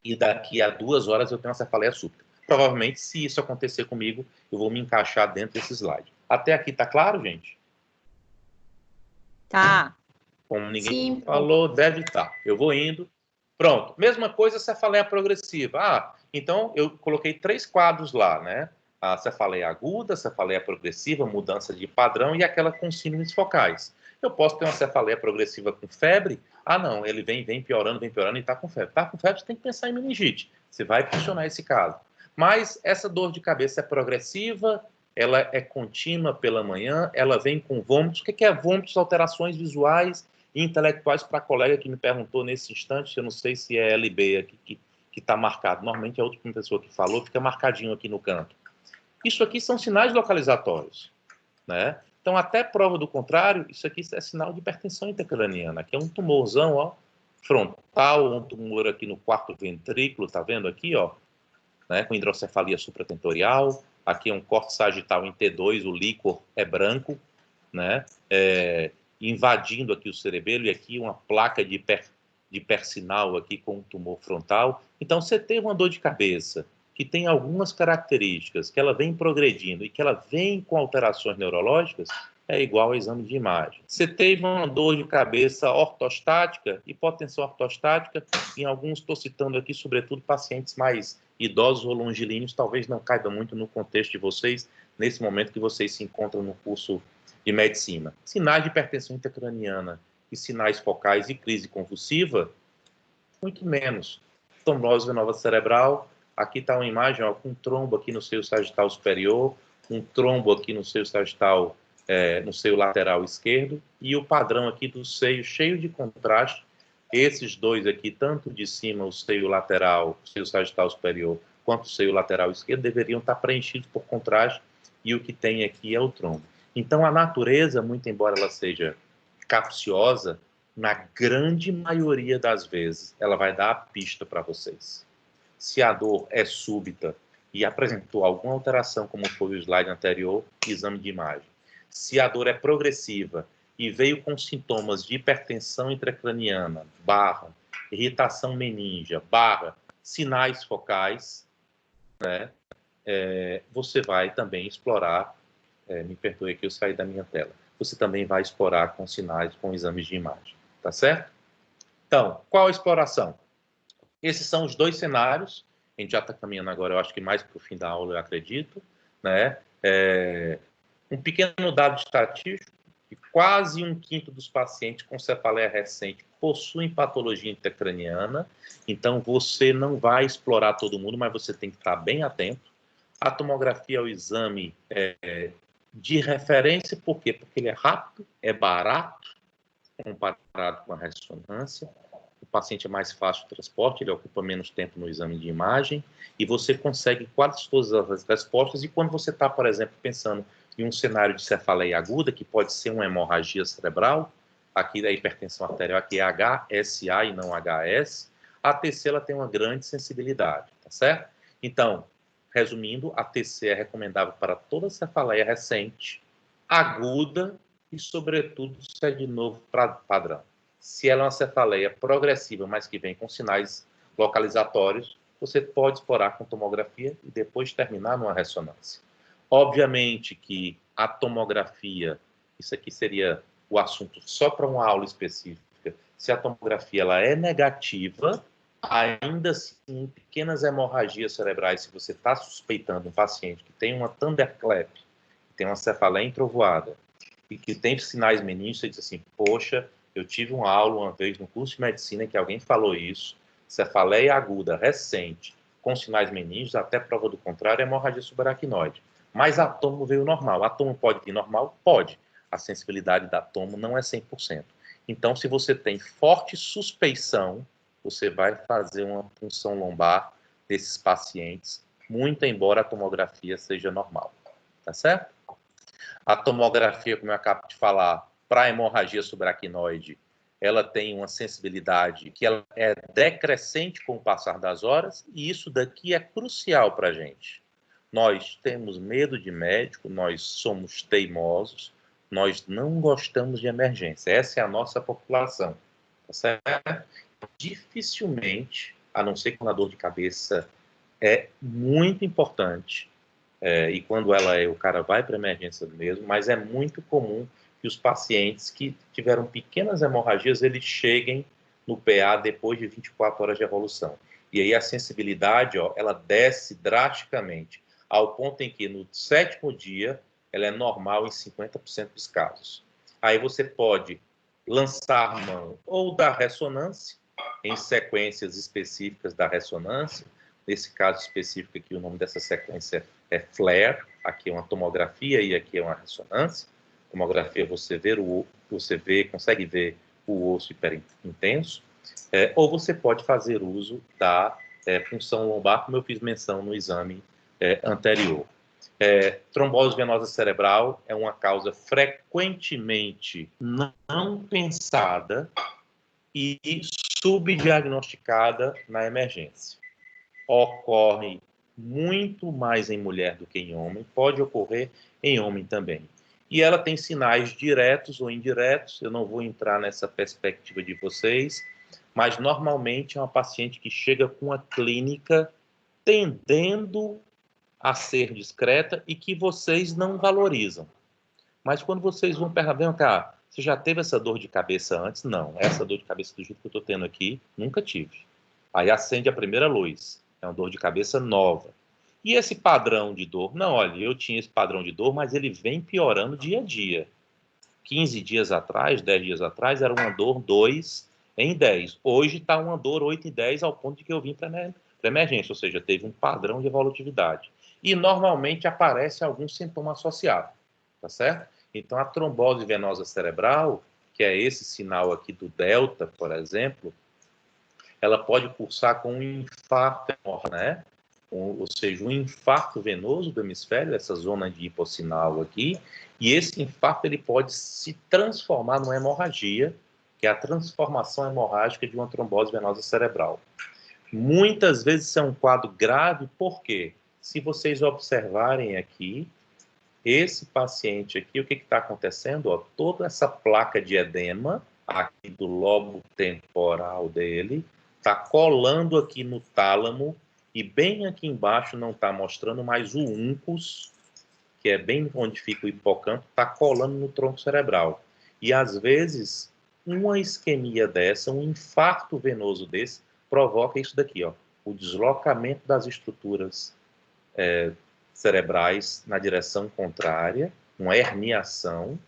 e daqui a 2 horas eu tenho uma cefaleia súbita. Provavelmente, se isso acontecer comigo, eu vou me encaixar dentro desse slide. Até aqui tá claro, gente? Tá. Como ninguém falou, deve estar. Eu vou indo. Pronto. Mesma coisa, cefaleia progressiva. Então eu coloquei 3 quadros lá, né? A cefaleia aguda, cefaleia progressiva, mudança de padrão e aquela com síndromes focais. Eu posso ter uma cefaleia progressiva com febre? Não, ele vem piorando e está com febre. Está com febre, você tem que pensar em meningite. Você vai questionar esse caso. Mas essa dor de cabeça é progressiva, ela é contínua pela manhã, ela vem com vômitos. O que é vômitos? Alterações visuais e intelectuais, para a colega que me perguntou nesse instante, eu não sei se é LB aqui que está marcado. Normalmente a outra pessoa que falou fica marcadinho aqui no canto. Isso aqui são sinais localizatórios, né? Então, até prova do contrário, isso aqui é sinal de hipertensão intracraniana. Aqui é um tumorzão, ó, frontal, um tumor aqui no quarto ventrículo, tá vendo aqui, ó, né, com hidrocefalia supratentorial. Aqui é um corte sagital em T2, o líquor é branco, né, invadindo aqui o cerebelo, e aqui uma placa de hipersinal aqui com um tumor frontal. Então, você teve uma dor de cabeça que tem algumas características, que ela vem progredindo e que ela vem com alterações neurológicas, é igual ao exame de imagem. Você teve uma dor de cabeça ortostática, hipotensão ortostática, em alguns, estou citando aqui, sobretudo, pacientes mais idosos ou longilíneos, talvez não caiba muito no contexto de vocês, nesse momento que vocês se encontram no curso de medicina. Sinais de hipertensão intracraniana e sinais focais e crise convulsiva, muito menos. Trombose venosa cerebral, aqui está uma imagem, ó, com um trombo aqui no seio sagital superior, um trombo aqui no seio sagital, no seio lateral esquerdo, e o padrão aqui do seio cheio de contraste. Esses dois aqui, tanto de cima, o seio lateral, o seio sagital superior, quanto o seio lateral esquerdo, deveriam estar preenchidos por contraste, e o que tem aqui é o trombo. Então, a natureza, muito embora ela seja capciosa, na grande maioria das vezes, ela vai dar a pista para vocês. Se a dor é súbita e apresentou alguma alteração, como foi o slide anterior, exame de imagem. Se a dor é progressiva e veio com sintomas de hipertensão intracraniana, irritação meníngea, sinais focais, né, você vai também explorar, me perdoe que eu saí da minha tela, você também vai explorar com sinais, com exames de imagem, tá certo? Então, qual a exploração? Esses são os dois cenários, a gente já está caminhando agora, eu acho que mais para o fim da aula, eu acredito, né? Um pequeno dado estatístico, que quase 1/5 dos pacientes com cefaleia recente possuem patologia intracraniana, então você não vai explorar todo mundo, mas você tem que estar bem atento. A tomografia é o exame de referência, por quê? Porque ele é rápido, é barato, comparado com a ressonância. O paciente é mais fácil de transporte, ele ocupa menos tempo no exame de imagem, e você consegue quase todas as respostas. E quando você está, por exemplo, pensando em um cenário de cefaleia aguda, que pode ser uma hemorragia cerebral, aqui da hipertensão arterial, aqui é HSA e não HS, a TC ela tem uma grande sensibilidade, tá certo? Então, resumindo, a TC é recomendável para toda cefaleia recente, aguda e, sobretudo, se é de novo padrão. Se ela é uma cefaleia progressiva, mas que vem com sinais localizatórios, você pode explorar com tomografia e depois terminar numa ressonância. Obviamente que a tomografia, isso aqui seria o assunto só para uma aula específica, se a tomografia ela é negativa, ainda assim, em pequenas hemorragias cerebrais, se você está suspeitando um paciente que tem uma thunderclap, que tem uma cefaleia entrovoada, e que tem sinais meníngicos, você diz assim, poxa, eu tive uma aula uma vez no curso de medicina que alguém falou isso, cefaleia aguda, recente, com sinais meníngicos, até prova do contrário, é hemorragia subaracnoide. Mas a tomo veio normal. A tomo pode vir normal? Pode. A sensibilidade da tomo não é 100%. Então, se você tem forte suspeição, você vai fazer uma punção lombar desses pacientes, muito embora a tomografia seja normal. Tá certo? A tomografia, como eu acabo de falar, para hemorragia subaracnoide, ela tem uma sensibilidade que ela é decrescente com o passar das horas, e isso daqui é crucial para a gente. Nós temos medo de médico, nós somos teimosos, nós não gostamos de emergência. Essa é a nossa população. Tá certo? Dificilmente, a não ser quando a dor de cabeça é muito importante, e quando ela o cara vai para emergência mesmo, mas é muito comum que os pacientes que tiveram pequenas hemorragias, eles cheguem no PA depois de 24 horas de evolução. E aí a sensibilidade, ó, ela desce drasticamente, ao ponto em que no 7º dia ela é normal em 50% dos casos. Aí você pode lançar mão ou da ressonância, em sequências específicas da ressonância. Nesse caso específico aqui, o nome dessa sequência é FLAIR, aqui é uma tomografia e aqui é uma ressonância. Tomografia você consegue ver o osso hiperintenso, ou você pode fazer uso da punção lombar, como eu fiz menção no exame anterior. Trombose venosa cerebral é uma causa frequentemente não pensada e subdiagnosticada na emergência. Ocorre muito mais em mulher do que em homem, pode ocorrer em homem também. E ela tem sinais diretos ou indiretos, eu não vou entrar nessa perspectiva de vocês, mas normalmente é uma paciente que chega com a clínica tendendo a ser discreta e que vocês não valorizam. Mas quando vocês vão perguntar, vem cá, você já teve essa dor de cabeça antes? Não, essa dor de cabeça do jeito que eu estou tendo aqui, nunca tive. Aí acende a primeira luz, é uma dor de cabeça nova. E esse padrão de dor? Não, olha, eu tinha esse padrão de dor, mas ele vem piorando dia a dia. 15 dias atrás, 10 dias atrás, era uma dor 2 em 10. Hoje está uma dor 8 em 10, ao ponto de que eu vim para emergência, ou seja, teve um padrão de evolutividade. E normalmente aparece algum sintoma associado, tá certo? Então a trombose venosa cerebral, que é esse sinal aqui do delta, por exemplo, ela pode cursar com um infarto, né? Ou seja, um infarto venoso do hemisfério, essa zona de hipossinal aqui, e esse infarto ele pode se transformar numa hemorragia, que é a transformação hemorrágica de uma trombose venosa cerebral. Muitas vezes isso é um quadro grave, por quê? Se vocês observarem aqui, esse paciente aqui, o que está acontecendo? Ó, toda essa placa de edema, aqui do lobo temporal dele, está colando aqui no tálamo, e bem aqui embaixo não está mostrando, mas o uncus, que é bem onde fica o hipocampo, está colando no tronco cerebral. E às vezes, uma isquemia dessa, um infarto venoso desse, provoca isso daqui, ó, o deslocamento das estruturas cerebrais na direção contrária, uma herniação,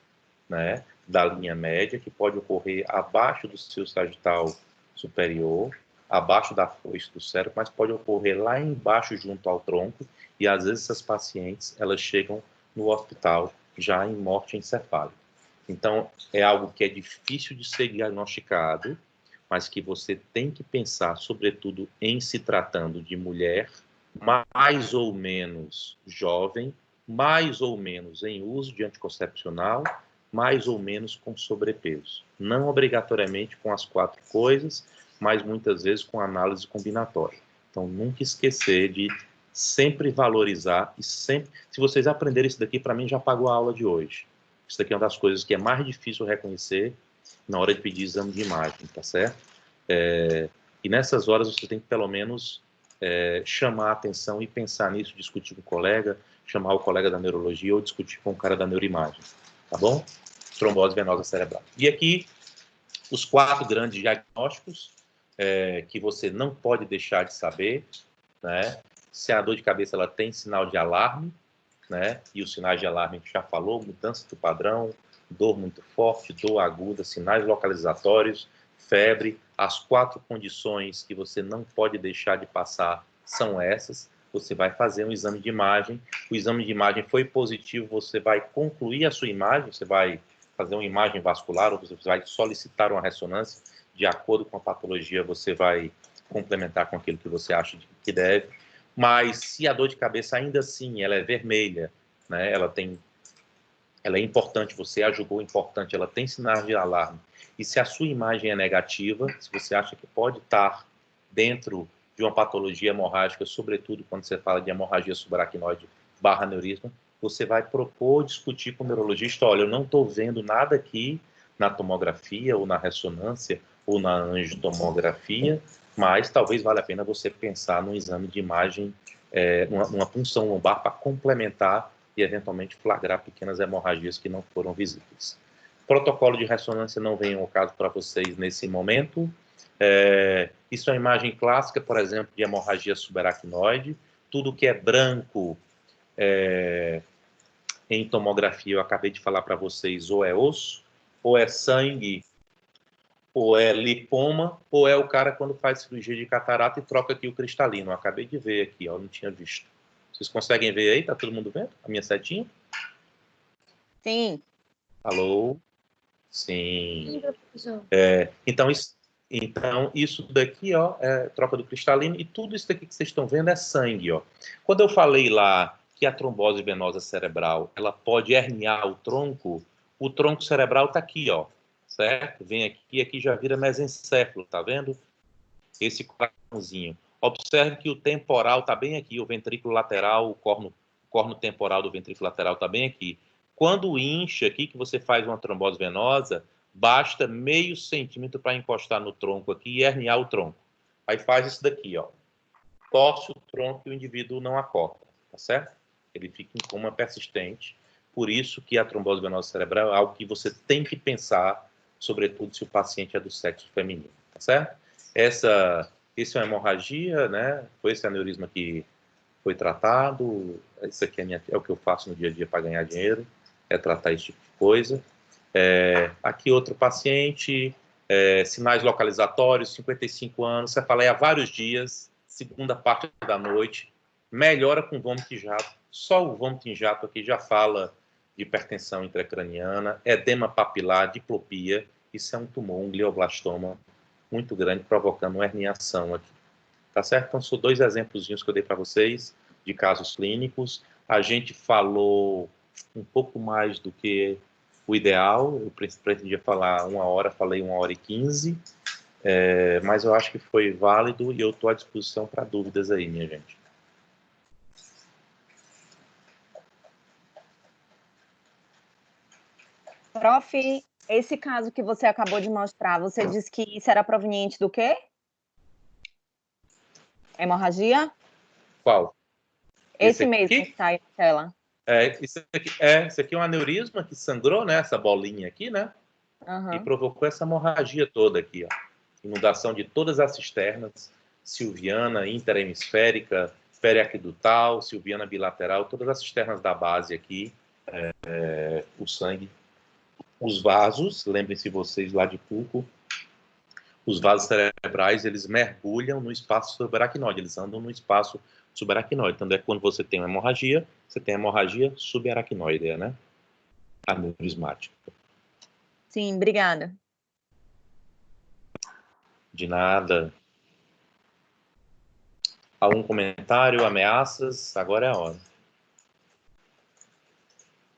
né, da linha média, que pode ocorrer abaixo do seu sagital superior, abaixo da foice do cérebro, mas pode ocorrer lá embaixo junto ao tronco, e às vezes essas pacientes, elas chegam no hospital já em morte encefálica. Então, é algo que é difícil de ser diagnosticado, mas que você tem que pensar, sobretudo, em se tratando de mulher mais ou menos jovem, mais ou menos em uso de anticoncepcional, mais ou menos com sobrepeso. Não obrigatoriamente com as 4 coisas, mas muitas vezes com análise combinatória. Então, nunca esquecer de sempre valorizar e sempre... Se vocês aprenderem isso daqui, para mim já pagou a aula de hoje. Isso daqui é uma das coisas que é mais difícil reconhecer na hora de pedir exame de imagem, tá certo? E nessas horas você tem que, pelo menos, chamar a atenção e pensar nisso, discutir com o colega, chamar o colega da neurologia ou discutir com o cara da neuroimagem, tá bom? Trombose venosa cerebral. E aqui, os 4 grandes diagnósticos que você não pode deixar de saber, né? Se a dor de cabeça ela tem sinal de alarme, né? E os sinais de alarme a gente já falou, mudança do padrão, dor muito forte, dor aguda, sinais localizatórios, febre. As 4 condições que você não pode deixar de passar são essas. Você vai fazer um exame de imagem. O exame de imagem foi positivo, você vai concluir a sua imagem, você vai fazer uma imagem vascular, ou você vai solicitar uma ressonância. De acordo com a patologia, você vai complementar com aquilo que você acha que deve. Mas se a dor de cabeça ainda assim ela é vermelha, né, ela é importante, você a julgou importante, ela tem sinais de alarme, e se a sua imagem é negativa, se você acha que pode estar dentro de uma patologia hemorrágica, sobretudo quando você fala de hemorragia subaracnoide / aneurisma, você vai propor, discutir com o neurologista, olha, eu não estou vendo nada aqui na tomografia, ou na ressonância, ou na angiotomografia, mas talvez valha a pena você pensar num exame de imagem, uma punção lombar para complementar e eventualmente flagrar pequenas hemorragias que não foram visíveis. Protocolo de ressonância não vem ao caso para vocês nesse momento. Isso é uma imagem clássica, por exemplo, de hemorragia subaracnoide. Tudo que é branco em tomografia, eu acabei de falar para vocês, ou é osso, ou é sangue, ou é lipoma, ou é o cara quando faz cirurgia de catarata e troca aqui o cristalino. Eu acabei de ver aqui, ó, não tinha visto. Vocês conseguem ver aí? Tá todo mundo vendo? A minha setinha? Sim. Alô? Sim. Então, isso daqui, ó, é troca do cristalino, e tudo isso daqui que vocês estão vendo é sangue, ó. Quando eu falei lá que a trombose venosa cerebral ela pode herniar o tronco cerebral está aqui, ó, certo? Vem aqui, aqui já vira mesencéfalo, tá vendo? Esse coraçãozinho. Observe que o temporal está bem aqui, o ventrículo lateral, o corno temporal do ventrículo lateral está bem aqui. Quando incha aqui, que você faz uma trombose venosa, basta meio centímetro para encostar no tronco aqui e herniar o tronco. Aí faz isso daqui, ó. Torce o tronco e o indivíduo não acorda, tá certo? Ele fica em coma persistente. Por isso que a trombose venosa cerebral é algo que você tem que pensar, sobretudo se o paciente é do sexo feminino, tá certo? Isso é uma hemorragia, né? Foi esse aneurisma que foi tratado. Isso aqui é o que eu faço no dia a dia para ganhar dinheiro, é tratar esse tipo de coisa. Aqui outro paciente, sinais localizatórios, 55 anos, cefaleia há vários dias, segunda parte da noite, melhora com vômito em jato. Só o vômito em jato aqui já fala de hipertensão intracraniana, edema papilar, diplopia. Isso é um tumor, um glioblastoma muito grande, provocando uma herniação aqui. Tá certo? Então, são 2 exemplozinhos que eu dei para vocês de casos clínicos. A gente falou um pouco mais do que o ideal. Eu pretendia falar 1 hora, falei 1h15. Mas eu acho que foi válido e eu estou à disposição para dúvidas aí, minha gente. Prof, esse caso que você acabou de mostrar, você disse que isso era proveniente do quê? Hemorragia? Qual? Esse mesmo que está aí na tela. Isso aqui é um aneurisma que sangrou, né? Essa bolinha aqui, né? Uhum. E provocou essa hemorragia toda aqui, ó. Inundação de todas as cisternas, silviana, interhemisférica, periaquedutal, silviana bilateral, todas as cisternas da base aqui, o sangue. Os vasos, lembrem-se vocês lá de Cuco, os vasos cerebrais, eles mergulham no espaço subaracnoide, eles andam no espaço subaracnoide. Então, quando você tem uma hemorragia, você tem hemorragia subaracnoide, né? Aneurismática. Sim, obrigada. De nada. Algum comentário, ameaças? Agora é a hora.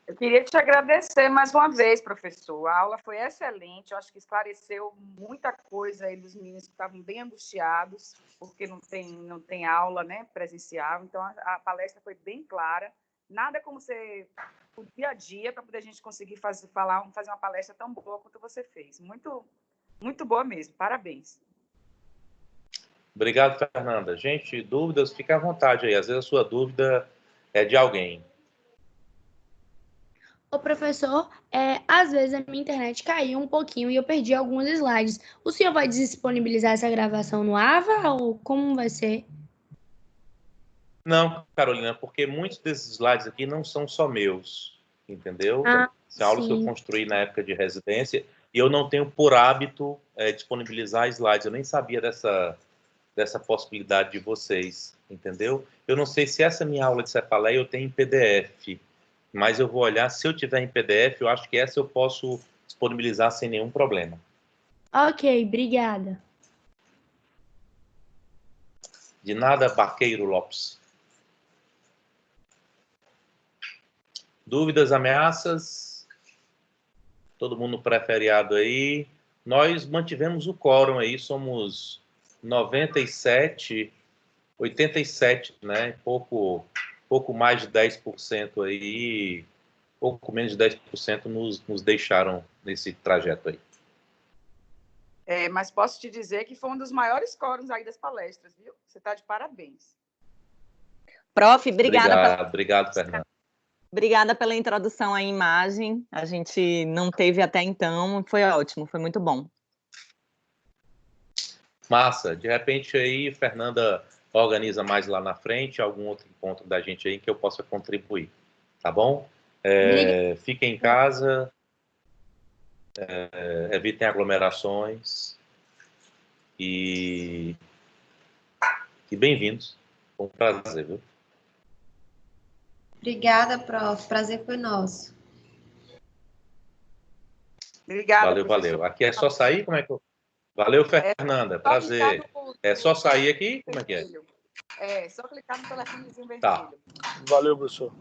Eu queria te agradecer mais uma vez, professor. A aula foi excelente, eu acho que esclareceu muita coisa aí dos meninos que estavam bem angustiados, porque não tem aula, né, presencial, então a palestra foi bem clara. Nada como ser o dia a dia para poder a gente conseguir fazer uma palestra tão boa quanto você fez. Muito, muito boa mesmo, parabéns. Obrigado, Fernanda. Gente, dúvidas, fique à vontade aí, às vezes a sua dúvida é de alguém. Ô, professor, às vezes a minha internet caiu um pouquinho e eu perdi alguns slides. O senhor vai disponibilizar essa gravação no AVA ou como vai ser? Não, Carolina, porque muitos desses slides aqui não são só meus, entendeu? São aulas que eu construí na época de residência e eu não tenho por hábito disponibilizar slides. Eu nem sabia dessa possibilidade de vocês, entendeu? Eu não sei se essa minha aula de cefaleia eu tenho em PDF, mas eu vou olhar, se eu tiver em PDF, eu acho que essa eu posso disponibilizar sem nenhum problema. Ok, obrigada. De nada, Barqueiro Lopes. Dúvidas, ameaças? Todo mundo pré-feriado aí. Nós mantivemos o quórum aí, somos 97, 87, né? Pouco mais de 10% aí, pouco menos de 10% nos deixaram nesse trajeto aí. Mas posso te dizer que foi um dos maiores quórums aí das palestras, viu? Você está de parabéns. Prof, obrigada. Obrigado, Fernanda. Obrigada pela introdução à imagem. A gente não teve até então, foi ótimo, foi muito bom. Massa. De repente aí, Fernanda organiza mais lá na frente, algum outro encontro da gente aí que eu possa contribuir, tá bom? Fiquem em casa, evitem aglomerações e bem-vindos. Foi um prazer, viu? Obrigada, prof. Prazer foi nosso. Obrigada. Valeu. Aqui é só sair? Como é que eu... Valeu, Fernanda. Prazer. É só sair aqui? Como é que é? Só clicar no telefonezinho vermelho. Tá. Valeu, professor.